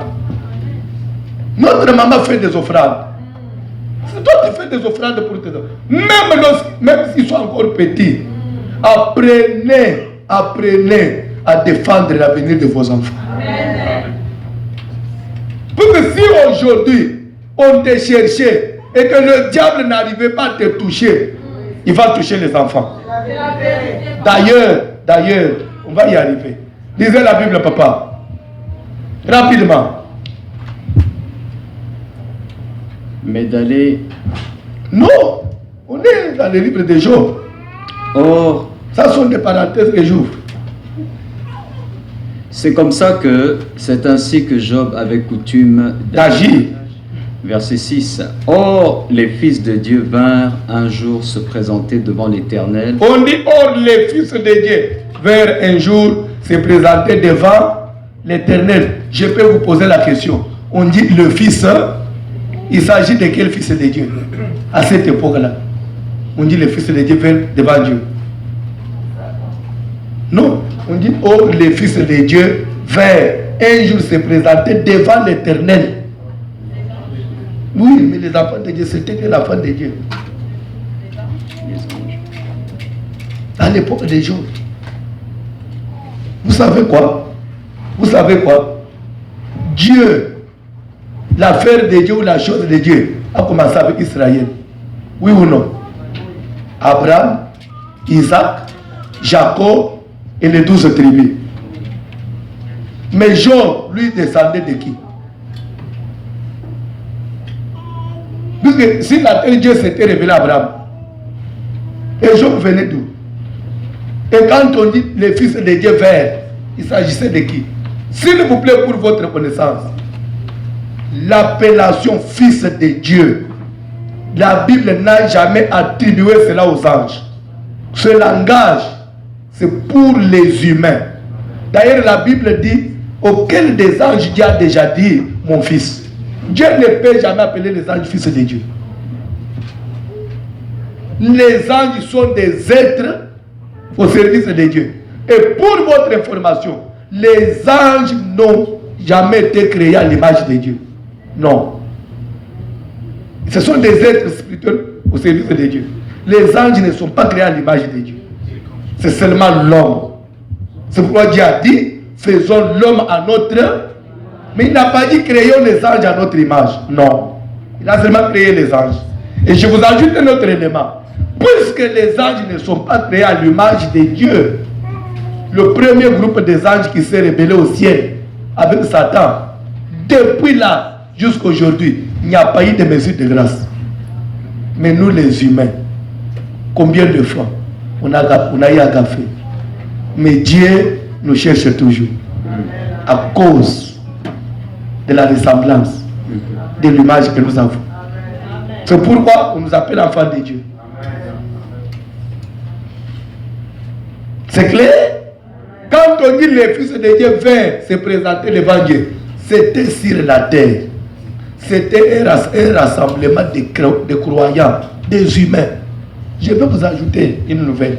Notre maman fait des offrandes. C'est toi qui fais des offrandes pour tes enfants. Même s'ils sont encore petits, apprenez à défendre l'avenir de vos enfants. Parce que si aujourd'hui on te cherchait et que le diable n'arrivait pas à te toucher, il va toucher les enfants. D'ailleurs, on va y arriver. Lisez la Bible, papa. Rapidement. Mais d'aller... Non, on est dans les livres de Job. Or, ça sont des parenthèses que j'ouvre. C'est comme ça que c'est ainsi que Job avait coutume d'agir. Verset 6. Or, les fils de Dieu vinrent un jour se présenter devant l'Éternel. On dit, or, les fils de Dieu vinrent un jour se présenter devant l'Éternel. Je peux vous poser la question. On dit le fils, il s'agit de quel fils de Dieu? À cette époque-là, on dit le fils de Dieu vinrent devant Dieu. Non, on dit, oh, les fils de Dieu vinrent un jour se présenter devant l'Éternel. Oui, mais les enfants de Dieu, c'était que l'enfant de Dieu. À l'époque des jours. Vous savez quoi? Vous savez quoi? Dieu, l'affaire de Dieu ou la chose de Dieu a commencé avec Israël. Oui ou non? Abraham, Isaac, Jacob et les 12 tribus. Mais Job, lui, descendait de qui? Puisque si la terre de Dieu s'était révélé à Abraham, et Job venait d'où? Et quand on dit les fils de Dieu vers, il s'agissait de qui? S'il vous plaît, pour votre connaissance, l'appellation fils de Dieu, la Bible n'a jamais attribué cela aux anges. Ce langage, c'est pour les humains. D'ailleurs, la Bible dit, auquel des anges Dieu a déjà dit, mon fils. Dieu ne peut jamais appeler les anges fils de Dieu. Les anges sont des êtres au service de Dieu. Et pour votre information, les anges n'ont jamais été créés à l'image de Dieu. Non. Ce sont des êtres spirituels au service de Dieu. Les anges ne sont pas créés à l'image de Dieu. C'est seulement l'homme. C'est pourquoi Dieu a dit, faisons l'homme à notre... Mais il n'a pas dit créons les anges à notre image. Non. Il a seulement créé les anges. Et je vous ajoute un autre élément. Puisque les anges ne sont pas créés à l'image de Dieu, le premier groupe des anges qui s'est rebellé au ciel avec Satan, depuis là jusqu'à aujourd'hui, il n'y a pas eu de mesure de grâce. Mais nous les humains, combien de fois on a eu à gaffer? Mais Dieu nous cherche toujours à cause de la ressemblance de l'image que nous avons. C'est pourquoi on nous appelle enfants de Dieu. C'est clair? Quand on dit les fils de Dieu vinrent se présenter devant Dieu, c'était sur la terre. C'était un rassemblement de croyants, des humains. Je vais vous ajouter une nouvelle.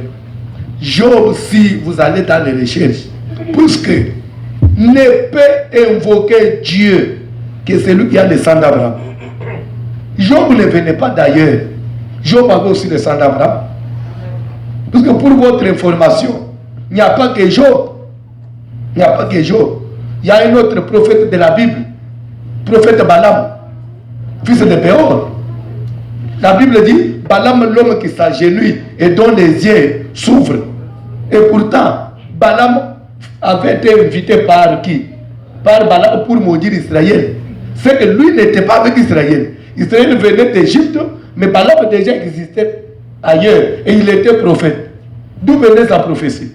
Job, si vous allez dans les recherches, puisque ne peut invoquer Dieu que celui qui a le sang d'Abraham. Job ne venait pas d'ailleurs. Job avait aussi le sang d'Abraham. Parce que pour votre information, il n'y a pas que Job. Il n'y a pas que Job. Il y a un autre prophète de la Bible, prophète Balaam, fils de Béor. La Bible dit, Balaam, l'homme qui s'agenouille et dont les yeux s'ouvrent. Et pourtant, Balaam avait été invité par qui? Par Balaam pour maudire Israël. C'est que lui n'était pas avec Israël. Israël venait d'Égypte, mais Balaam déjà existait ailleurs. Et il était prophète. D'où venait sa prophétie?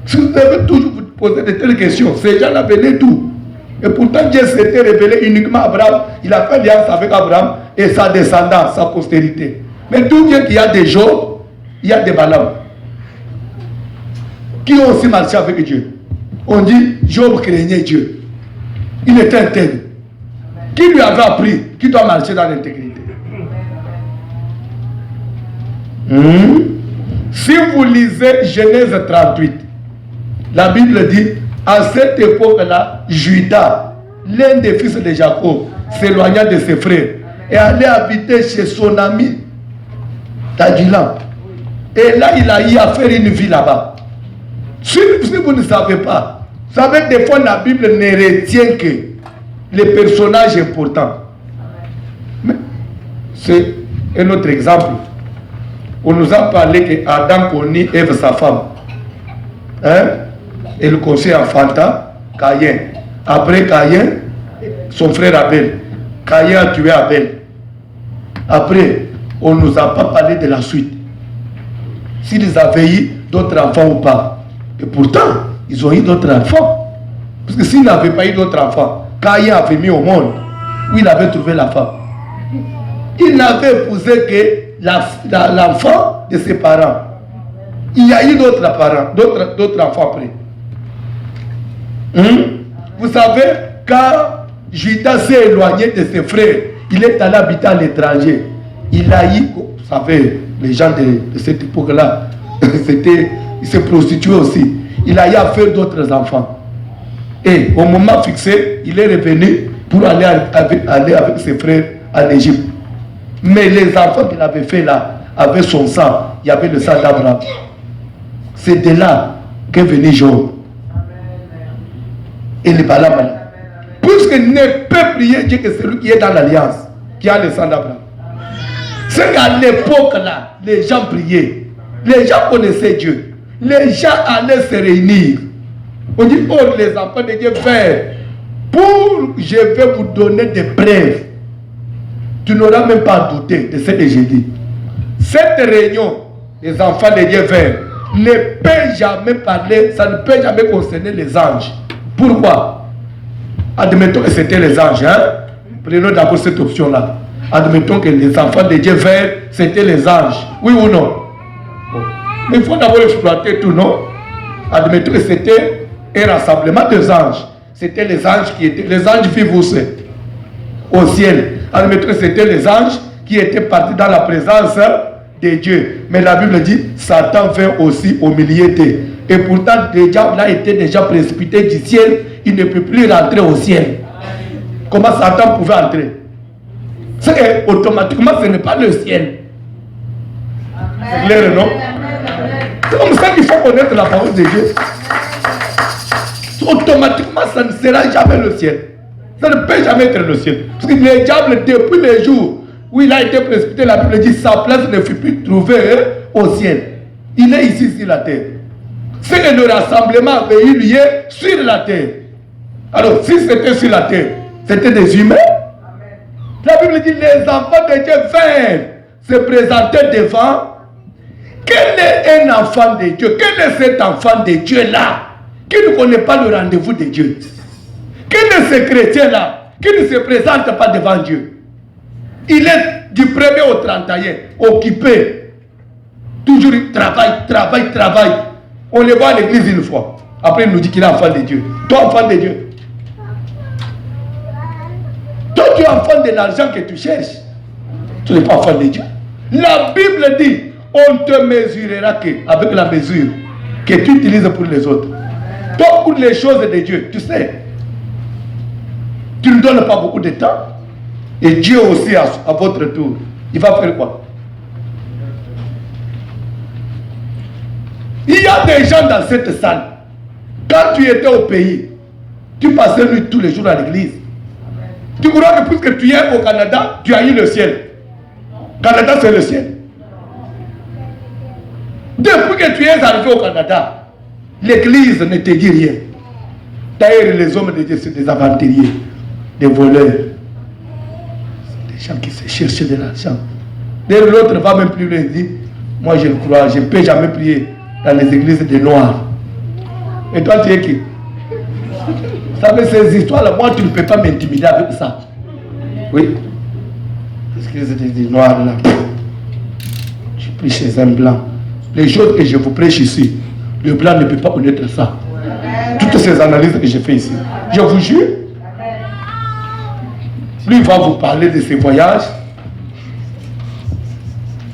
Si vous devez toujours vous poser de telles questions, ces gens-là venaient d'où? Et pourtant Dieu s'était révélé uniquement à Abraham. Il a fait alliance avec Abraham et sa descendance, sa postérité. Mais d'où vient qu'il y a des Job, il y a des Balaam qui ont aussi marché avec Dieu. On dit Job craignait Dieu. Il était intègre. Qui lui avait appris qu'il doit marcher dans l'intégrité? Si vous lisez Genèse 38, la Bible dit, à cette époque-là, Judas, l'un des fils de Jacob, s'éloigna de ses frères et allait habiter chez son ami Tadulam. Et là, il a eu à faire une vie là-bas. Si vous ne savez pas, vous savez, des fois, la Bible ne retient que les personnages importants. C'est un autre exemple. On nous a parlé qu'Adam connut Ève, sa femme. Elle conseille enfanta Caïn. Après Caïn, son frère Abel. Caïn a tué Abel. Après, on ne nous a pas parlé de la suite. S'ils avaient eu d'autres enfants ou pas. Et pourtant, ils ont eu d'autres enfants. Parce que s'ils n'avaient pas eu d'autres enfants, Caïn avait mis au monde où il avait trouvé la femme. Il n'avait épousé que l'enfant de ses parents. Il y a eu d'autres parents, d'autres enfants après. Vous savez, quand Judas s'est éloigné de ses frères, il est allé habiter à l'étranger. Il a eu, vous savez, les gens de cette époque-là, il s'est prostitué aussi. Il a eu à faire d'autres enfants. Et au moment fixé, il est revenu pour aller avec ses frères en Égypte. Mais les enfants qu'il avait fait là, avec son sang, il y avait le sang d'Abraham. C'est de là qu'est venu Job. Et le Balaam. Puisque ne peut prier Dieu que celui qui est dans l'alliance, qui a le sang d'Abraham. C'est qu'à l'époque là, les gens priaient. Les gens connaissaient Dieu. Les gens allaient se réunir. On dit, oh les enfants de Dieu, frère, je vais vous donner des preuves. Tu n'auras même pas douté de ce que j'ai dit. Cette réunion des enfants de Dieu, frère, ne peut jamais parler, ça ne peut jamais concerner les anges. Pourquoi? Admettons que c'était les anges. Prenons d'abord cette option-là. Admettons que les enfants de Dieu, frère, c'était les anges. Oui ou non? Mais il faut d'abord exploiter tout, non? Admettons que c'était un rassemblement des anges. C'était les anges qui étaient... Les anges vivent où c'est? Au ciel. Admettons que c'était les anges qui étaient partis dans la présence de Dieu. Mais la Bible dit, Satan vint aussi au milieu d'eux. Et pourtant, le diable là était déjà précipité du ciel. Il ne peut plus rentrer au ciel. Comment Satan pouvait entrer? C'est qu'automatiquement, ce n'est pas le ciel. C'est clair, non? C'est comme ça qu'il faut connaître la parole de Dieu. Automatiquement, ça ne sera jamais le ciel. Ça ne peut jamais être le ciel. Parce que le diable, depuis les jours où il a été précipité, la Bible dit, sa place ne fut plus trouvée au ciel. Il est ici sur la terre. C'est que le rassemblement avait eu lieu sur la terre. Alors, si c'était sur la terre, c'était des humains. La Bible dit, les enfants de Dieu vinrent se présenter devant. Quel est un enfant de Dieu? Quel est cet enfant de Dieu-là qui ne connaît pas le rendez-vous de Dieu? Quel est ce chrétien-là qui ne se présente pas devant Dieu? Il est du 1er au 31, occupé. Toujours il travaille. On le voit à l'église une fois. Après, il nous dit qu'il est enfant de Dieu. Toi, enfant de Dieu. Toi, tu es enfant de l'argent que tu cherches. Tu n'es pas enfant de Dieu. La Bible dit, on te mesurera avec la mesure que tu utilises pour les autres. Toi, pour les choses de Dieu, tu sais, tu ne donnes pas beaucoup de temps. Et Dieu aussi, à votre tour, il va faire quoi? Il y a des gens dans cette salle. Quand tu étais au pays, tu passais nuit tous les jours à l'église. Tu crois que puisque tu es au Canada, tu as eu le ciel. Canada, c'est le ciel. Depuis que tu es arrivé au Canada, l'église ne te dit rien. D'ailleurs, les hommes de Dieu, c'est des aventuriers, des voleurs. C'est des gens qui se cherchent de l'argent. D'ailleurs, l'autre va même plus loin et dit, moi je le crois, je ne peux jamais prier dans les églises des Noirs. Et toi, tu es qui? Vous savez, ces histoires-là, moi, tu ne peux pas m'intimider avec ça. Oui. Les églises des Noirs, là. Je prie chez un blanc. Les choses que je vous prêche ici, le blanc ne peut pas connaître ça. Toutes ces analyses que j'ai fait ici. Je vous jure. Lui, il va vous parler de ses voyages.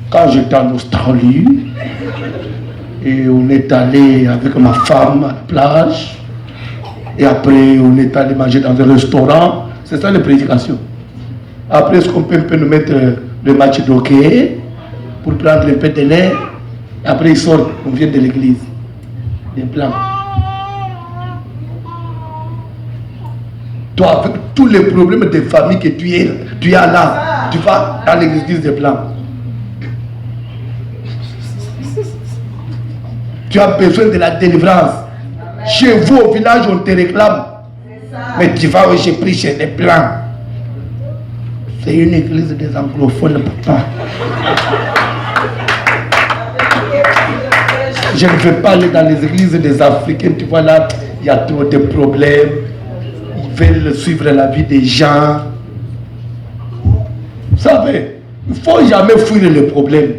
Quand j'étais en Australie, et on est allé avec ma femme à la plage, et après on est allé manger dans un restaurant. C'est ça les prédications. Après, est-ce qu'on peut nous mettre le match d'hockey pour prendre un peu de l'air? Après, ils sortent, on vient de l'église. Des blancs. Toi, avec tous les problèmes de famille que tu as là, tu vas dans l'église des blancs. Tu as besoin de la délivrance. Chez vous, au village, on te réclame. Mais tu vas où j'ai pris chez les blancs. C'est une église des anglophones, papa. Je ne veux pas aller dans les églises des Africains. Tu vois là, il y a trop de problèmes. Ils veulent suivre la vie des gens. Vous savez, il ne faut jamais fuir les problèmes.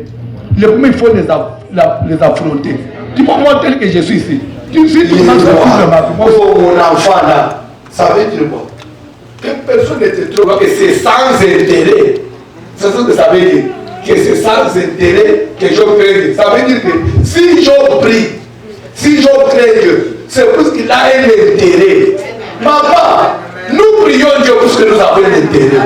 Les problèmes, il faut les affronter. Dis-moi, moi, tel que je suis ici. Tu suis tout ça, mon enfant là, ça veut dire quoi? Que personne ne te trouve que c'est sans intérêt. C'est ce que ça veut dire. Que c'est sans intérêt que je prie. Ça veut dire que si je prie, si je crains Dieu, c'est parce qu'il a un intérêt. Maman, nous prions Dieu parce que nous avons un intérêt.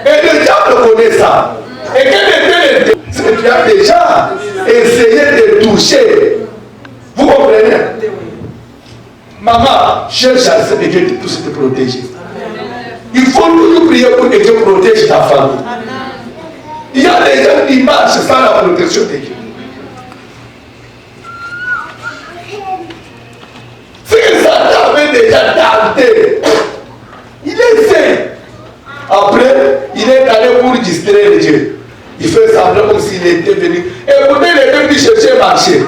Et le diable connaît ça. Et quel est l'intérêt? C'est que tu as déjà essayé de toucher. Vous comprenez? Maman, cherche à ce que Dieu puisse te protéger. Il faut toujours prier pour que Dieu protège ta famille. Il y a des gens qui marchent sans la protection de Dieu. C'est que Satan avait déjà tenté. Il essaie. Après, il est allé pour distraire Dieu. Il fait semblant comme s'il était venu. Et vous il est venu chercher marché.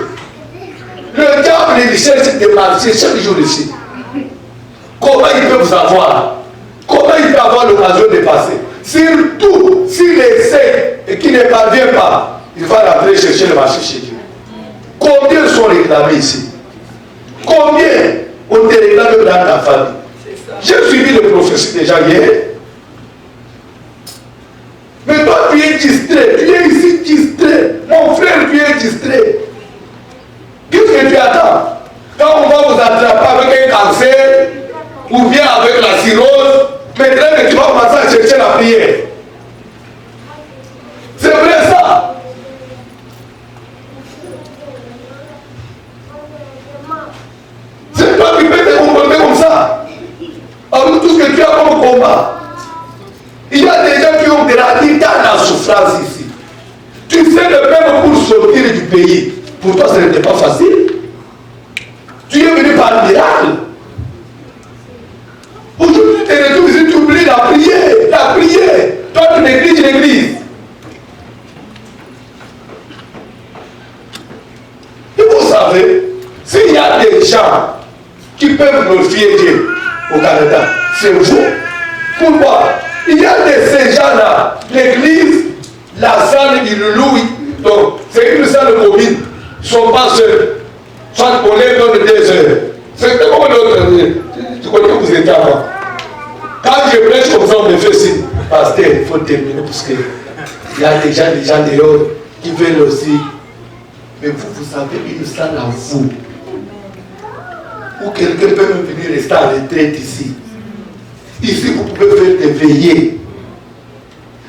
Le diable, il cherche de marcher chaque jour ici. Comment il peut vous avoir? Comment il peut avoir l'occasion de passer? Surtout s'il essaie et qu'il ne parvient pas, il va rentrer chercher le marché chez Dieu. Combien sont réclamés ici? Combien on te réclame dans ta famille? J'ai suivi le prophétie déjà hier. Mais toi, tu es distrait. Tu es ici distrait. Mon frère, tu es distrait. Qu'est-ce que tu attends? Quand on va vous attraper avec un cancer, ou bien avec la cirrhose, maintenant tu vas commencer à chercher la prière. C'est vrai ça. C'est toi qui peux te comporter comme ça. Avec tout ce que tu as comme combat. Il y a des gens qui ont grandi dans la souffrance ici. Tu sais le même pour sortir du pays. Pour toi, ce n'était pas facile. Tu es venu par miracle. Aujourd'hui, tu te retrouves ici, tu oublies la prière. La prière. Toi, tu négliges l'église. Et vous savez, s'il y a des gens qui peuvent glorifier Dieu au Canada, c'est vous. Pourquoi? Il y a ces gens-là. L'église, la salle, ils le louent. Donc, c'est une salle commune. Ils ne sont pas seuls. Chaque collègue donne 2 heures. C'est comme l'autre. Tu connais où vous étiez avant. Quand je prêche comme ça, on me fait signe. Pasteur, il faut terminer parce qu'il y a des gens dehors qui veulent aussi. Mais vous avez une salle à vous. Où quelqu'un peut même venir rester en retraite ici. Ici, vous pouvez faire des veillées.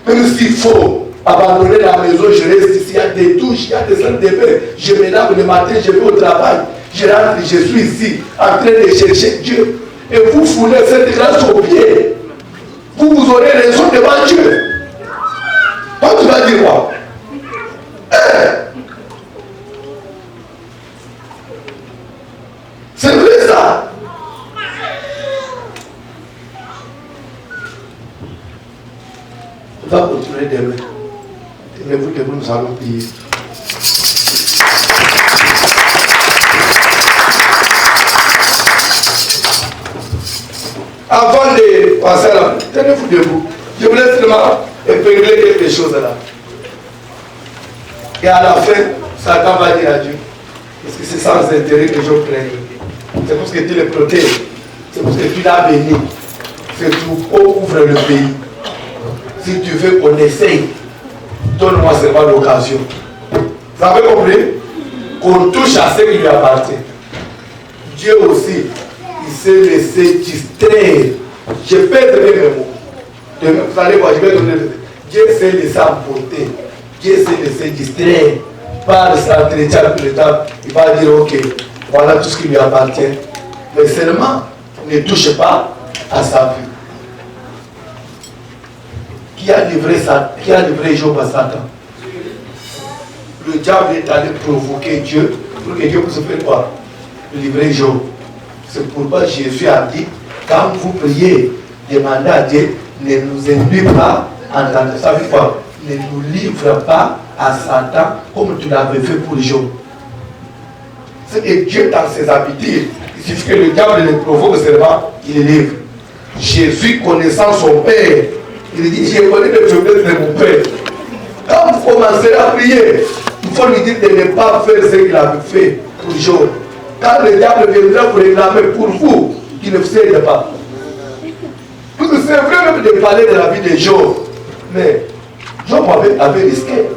Même s'il faut abandonner la maison, je reste ici. Il y a des douches, il y a des salles de bain. Je me lave le matin, je vais au travail. Je rentre, je suis ici, en train de chercher Dieu. Et vous foulez cette grâce aux pieds. Vous aurez raison devant Dieu. Toi, tu vas dire quoi? C'est vrai ça. On va continuer demain. Tenez-vous debout, nous allons prier. Avant de passer à la... Tenez-vous debout. Je vous laisse seulement épingler quelque chose là. Et à la fin, Satan va dire à Dieu. Parce que c'est sans intérêt que je crains. C'est parce que tu le protèges. C'est parce que tu l'as béni. C'est tout. Ouvre le pays. Si tu veux qu'on essaye, donne-moi seulement l'occasion. Vous avez compris? Qu'on touche à ce qui lui appartient. Dieu aussi, il s'est laissé distraire. Je peux donner mes mots. Vous allez voir, je vais donner. Dieu s'est laissé emporter. Dieu s'est laissé distraire par cet entretien avec le temps. Il va dire, ok, voilà tout ce qui lui appartient. Mais seulement, ne touche pas à sa vie. Qui a livré Job à Satan? Le diable est allé provoquer Dieu pour que Dieu puisse faire quoi? Livrer Job. C'est pourquoi Jésus a dit, quand vous priez, demandez à Dieu, ne nous induis pas en tant que ça veut dire quoi? Ne nous livre pas à Satan comme tu l'avais fait pour Job. C'est que Dieu dans ses habitudes, il suffit que le diable le provoque seulement, il le livre. Jésus, connaissant son Père, Il dit, j'ai connu les faiblesses de mon père. Quand vous commencerez à prier, il faut lui dire de ne pas faire ce qu'il avait fait pour Job. Quand le diable viendra vous réclamer pour vous, qu'il ne vous aide pas. Parce que c'est vrai même de parler de la vie de Job. Mais Job avait risqué.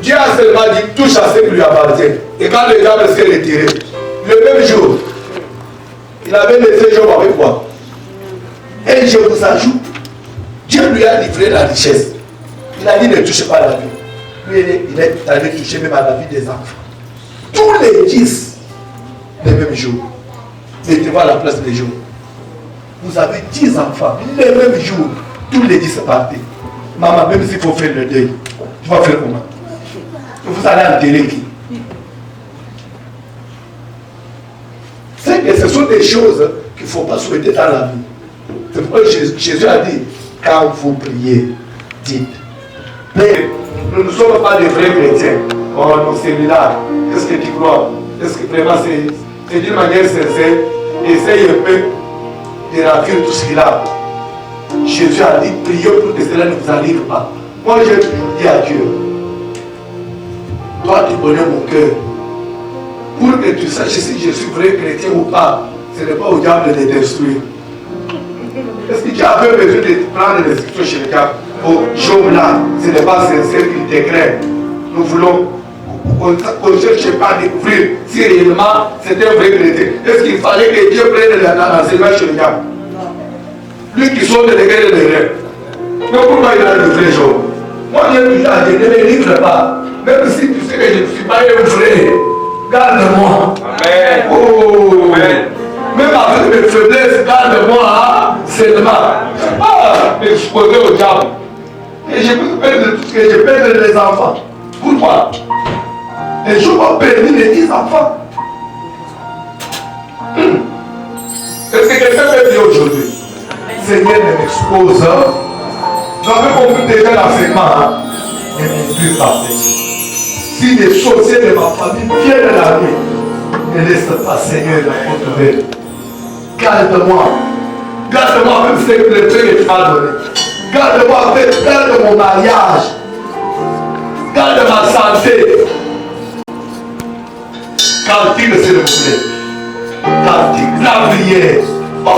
Dieu a seulement dit, touche à ce qui lui appartient. Et quand le diable s'est retiré, le même jour, il avait laissé Job avec quoi? Et je vous ajoute, Dieu lui a livré la richesse. Il a dit ne touchez pas à la vie. Lui, il est allé toucher même à la vie des enfants. Tous les 10, les mêmes jours. Mettez-vous à la place des jours. Vous avez 10 enfants, les mêmes jours. Tous les 10 partis. Maman, même s'il faut faire le deuil, tu vas faire comment? Vous allez enterrer qui? C'est que ce sont des choses qu'il ne faut pas souhaiter dans la vie. C'est pourquoi Jésus a dit, quand vous priez, dites. Mais nous ne sommes pas des vrais chrétiens. Oh non, c'est là. Qu'est-ce que tu crois? Est-ce que vraiment c'est d'une manière sincère? Essaye un peu de remplir tout ce qu'il a. Jésus a dit, priez pour que cela ne vous arrive pas. Moi, j'ai toujours dit à Dieu, toi, tu connais mon cœur. Pour que tu saches si je suis vrai chrétien ou pas, ce n'est pas au diable de détruire. Est-ce que tu avais besoin de prendre les instructions chez le diable? Oh, Job là, ce n'est pas sincère qu'il te craint. Nous voulons qu'on ne cherche pas à découvrir si réellement c'était un vrai chrétien. Est-ce qu'il fallait que Dieu prenne l'enseignement chez le diable? Lui qui sonne les guerres des rêves. Mais pourquoi il a livré Job? Moi, j'ai toujours à dire, ne me livre pas. Même si tu sais que je ne suis pas un vrai, garde-moi. Amen. Oh. Amen. Même avec mes faiblesses, garde-moi seulement. Je ne sais pas m'exposer au diable. Et je peux perdre tout ce que je perds les enfants. Pourquoi? Et je vais perdre les 10 enfants. Est-ce que quelqu'un peut dire aujourd'hui, Seigneur, ne m'expose. Vous avez compris déjà l'enseignement. Ne m'induis pas, Seigneur. Si des sorciers de ma famille viennent à la vie, ne laisse pas, Seigneur, la porte ouverte. Garde-moi. Garde-moi même ce que le Père m'a donné. Garde-moi, garde mon mariage. Garde ma santé. Cantique, s'il vous plaît. Cantique, la prière. Oh,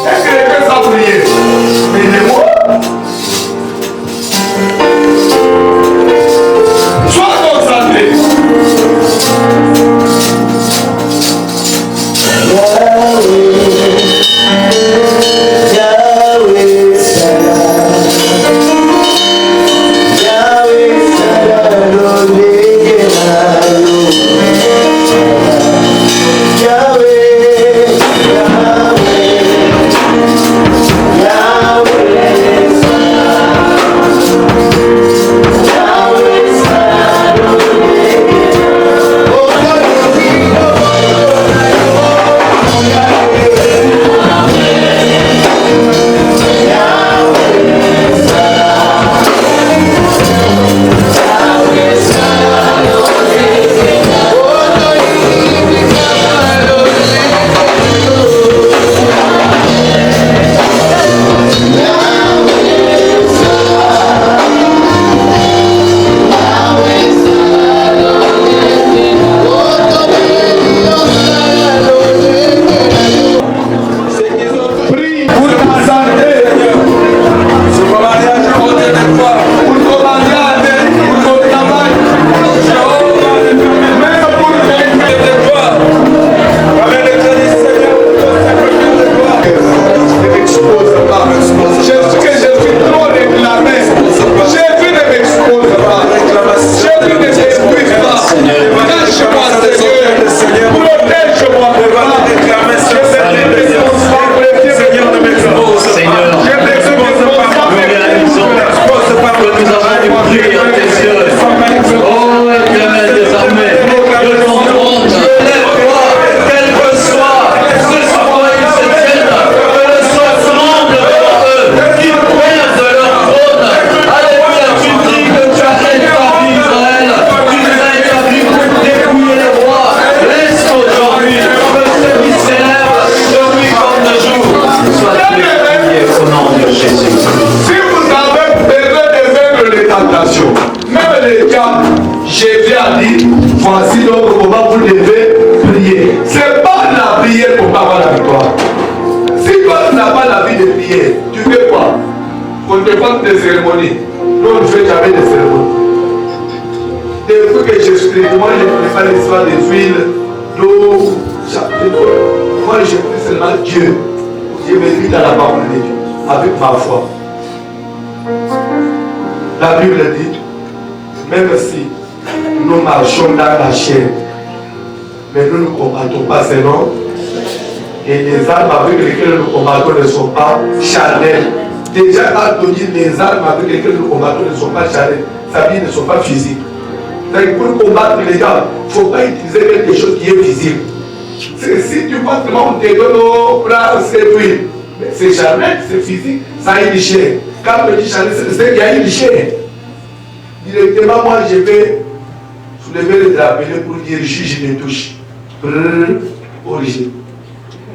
est-ce que quelqu'un sans prière? Mais les mots. Sois concentré. Yahweh, Yahweh. de prière. Tu fais quoi? On te parle des cérémonies. Nous, on ne fait jamais de cérémonies. Depuis que j'explique, moi, je ne fais pas l'histoire des huiles, d'eau, moi, je prie seulement Dieu. Je me lis dans la parole de Dieu, avec ma foi. La Bible dit, même si nous marchons dans la chair, mais nous ne combattons pas selon, et les armes avec lesquelles nous combattons ne sont pas charnelles. Déjà, quand on dit les armes avec lesquelles nous combattons ne sont pas charnelles, ça veut dire ne sont pas physiques. C'est-à-dire pour combattre les gens, il ne faut pas utiliser quelque chose qui est physique. Si tu penses que on te donne au bras, c'est huile. C'est charnel, c'est physique, ça a une chair. Quand on dit charnel, c'est qu'il y a une chair. Directement, moi, je vais soulever le drapeau pour dire juge les touches. Origine.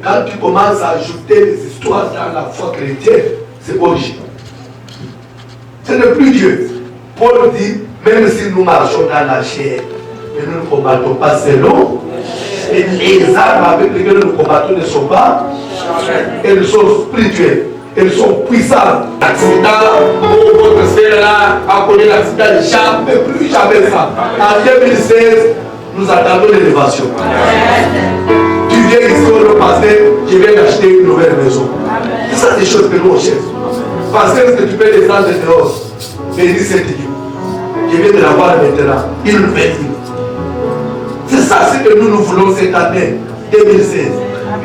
Quand tu commences à ajouter les histoires dans la foi chrétienne, c'est origine. Ce n'est plus Dieu. Paul dit, même si nous marchons dans la chair, mais nous ne combattons pas selon. Et les armes avec lesquelles nous combattons ne sont pas, elles sont spirituelles, elles sont puissantes. L'accident, votre sœur là a connu l'accident, jamais, plus jamais ça. En 2016, nous attendons l'élévation. Tu viens ici au passé, je viens d'acheter une nouvelle maison. C'est ça des choses que nous on cherche. Parce que tu peux descendre dehors, et dire cette Dieu. Je viens de la voir maintenant, il nous fait dire. C'est ça ce que nous voulons cette année 2016.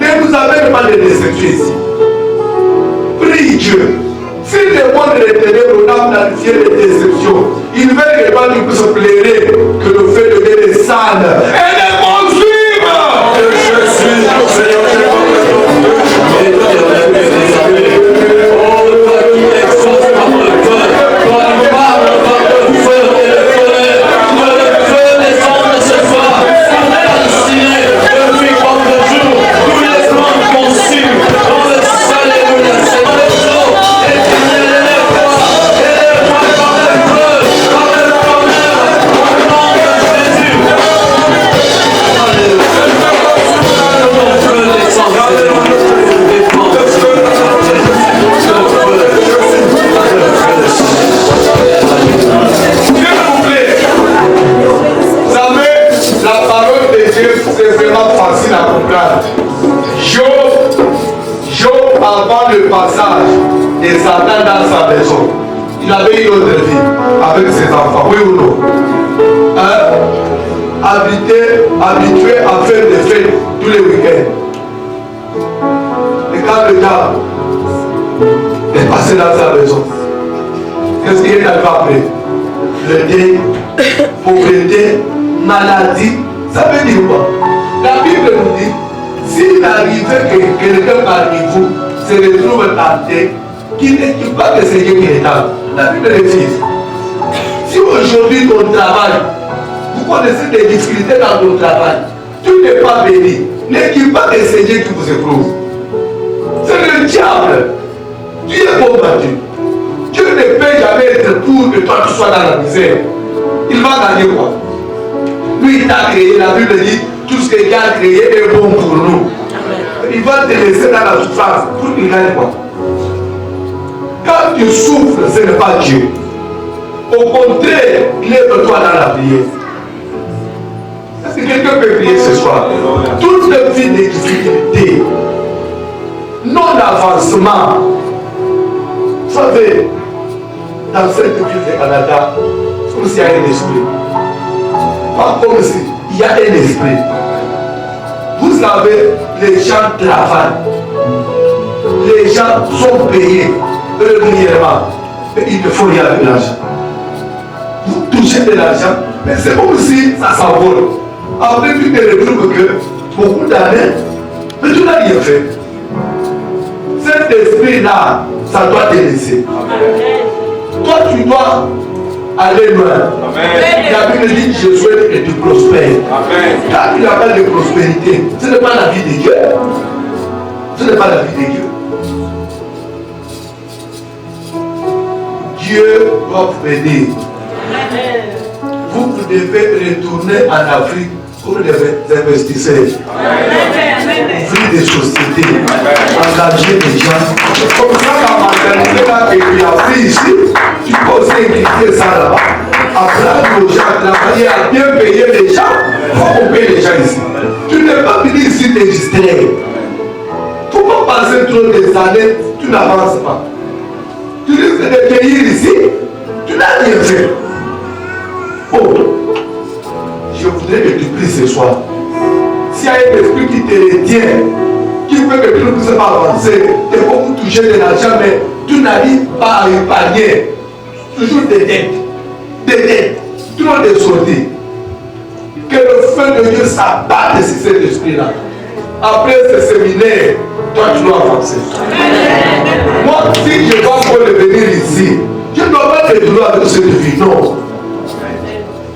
Mais vous avez pas de déception ici. Prie Dieu. Si le monde des ténèbres n'a planifié les déceptions, il veut que pas nous se plaire que le fait de devenir sale et de poursuivre. Je suis Seigneur, le passage de Satan dans sa maison, il avait une autre vie avec ses enfants, oui ou non? Habitué à faire des fêtes tous les week-ends. Et quand le diable est passé dans sa maison, qu'est-ce qu'il est arrivé après? Le deuil, pauvreté, maladie, ça veut dire quoi? La Bible nous dit, s'il arrivait que quelqu'un parmi vous se retrouve tenté, qu'il n'équipe pas que c'est Dieu qui est tenté. La Bible le dit. Si aujourd'hui ton travail, vous connaissez des difficultés dans ton travail, tu n'es pas béni, n'équipe pas que c'est Dieu qui vous éprouve. C'est le diable. Tu es combattu. Dieu ne peut jamais être pour que toi tu sois dans la misère. Il va gagner quoi? Lui il t'a créé, la Bible dit, tout ce que Dieu a créé est bon pour nous. Il va te laisser dans la souffrance pour qu'il gagne quoi? Quand tu souffres, ce n'est pas Dieu. Au contraire, lève-toi dans la prière. Est-ce que quelqu'un peut prier ce soir? Toute une vie de difficulté, non-avancement. Vous savez, dans cette ville de Canada, c'est comme s'il y a un esprit. Pas comme s'il y a un esprit. Vous savez, les gens travaillent. Les gens sont payés régulièrement. Et il ne faut rien avec l'argent. Vous touchez de l'argent, mais c'est comme si ça s'envole. Après, tu te retrouves que beaucoup d'années, mais tu n'as rien fait. Cet esprit-là, ça doit te laisser. Toi, tu dois aller loin. La Bible dit, je souhaite que tu prospères. Quand il n'y a pas de prospérité, ce n'est pas la vie de Dieu. Ce n'est pas la vie de Dieu. Dieu doit vous aider. Vous devez retourner en Afrique comme des investisseurs. Ouvrir des sociétés, engager des gens. Comme marié à bien payer les gens. Il faut qu'on paye les gens ici. Tu n'es pas venu ici t'enregistrer. Il ne faut pas passer trop des années, tu n'avances pas. Tu risques de payer ici, tu n'as rien fait. Oh, je voudrais que tu pries ce soir. S'il y a un esprit qui te retient, qui fait que tu ne puisses pas avancer, il faut vous toucher de l'argent, mais tu n'arrives pas à épargner. Toujours des dettes. Des dettes. Trop de sorties. Que le feu de Dieu s'abatte sur cet esprit-là. Après ce séminaire, toi tu dois avancer. Moi, si je dois encore venir ici, je ne dois pas te douleur avec cette vie. Non.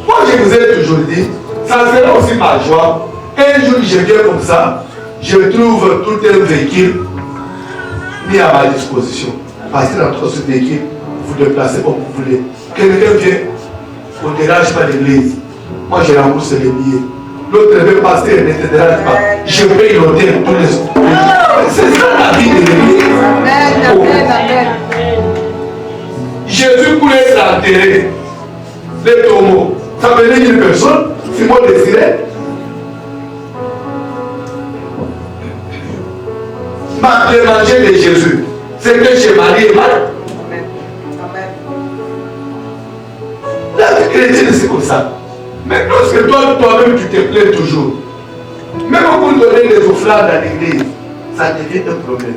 Moi, je vous ai toujours dit, ça sera aussi ma joie. Un jour, je viens comme ça, je trouve tout un véhicule mis à ma disposition. Passez dans ce véhicule, vous déplacez comme vous voulez. Quelqu'un vient, on ne dérange pas l'église. Moi, je rembourse les billets. L'autre veut passer, ne te dérange pas. Je paye l'hôtel tous les jours. C'est ça la vie de l'église. Oh. Jésus pourrait être enterré. Les tombeaux. Ça venait d'une personne, Simon Désiré. Ma manger de Jésus, c'est que chez Marie et Marthe. La vie chrétienne, c'est comme ça. Mais lorsque toi-même, tu te plais toujours, même pour donner les offrandes à l'église, ça devient un problème.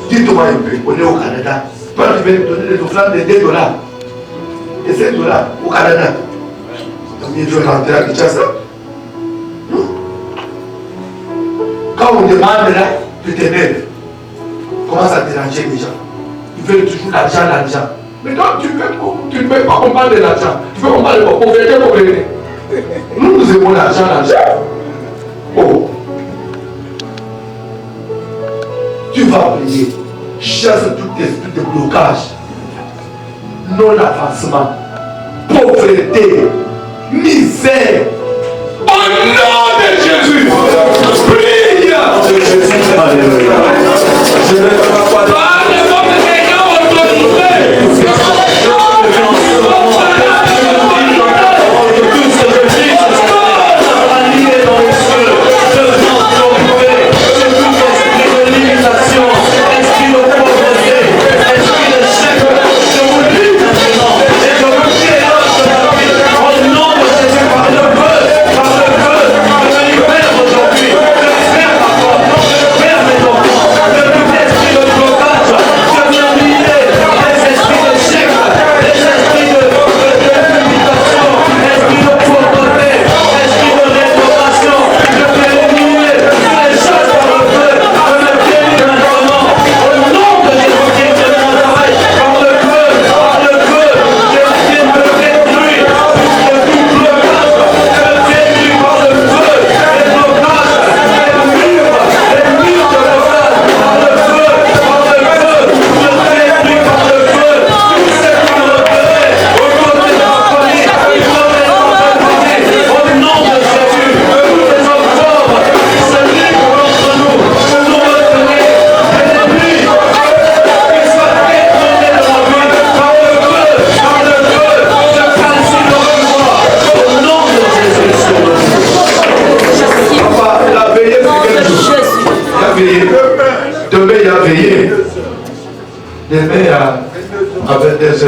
Dites-moi un peu, on est au Canada. Toi, tu veux donner des offrandes de $2 et $5 au Canada. Combien tu veux rentrer à Kinshasa? Non. Quand on demande là, tu t'énerves. Commence à déranger les gens. Ils veulent toujours l'argent. Mais toi, tu ne veux pas qu'on parle de l'argent. Tu veux qu'on parle de pauvreté. Nous aimons l'argent. Oh. Tu vas prier. Chasse tout esprit de blocage. Non-avancement. Pauvreté. Misère. Au nom de Jésus. Prie. Alléluia. Je ne vais pas parler. Demain, il y a veillé. Demain, à 22h.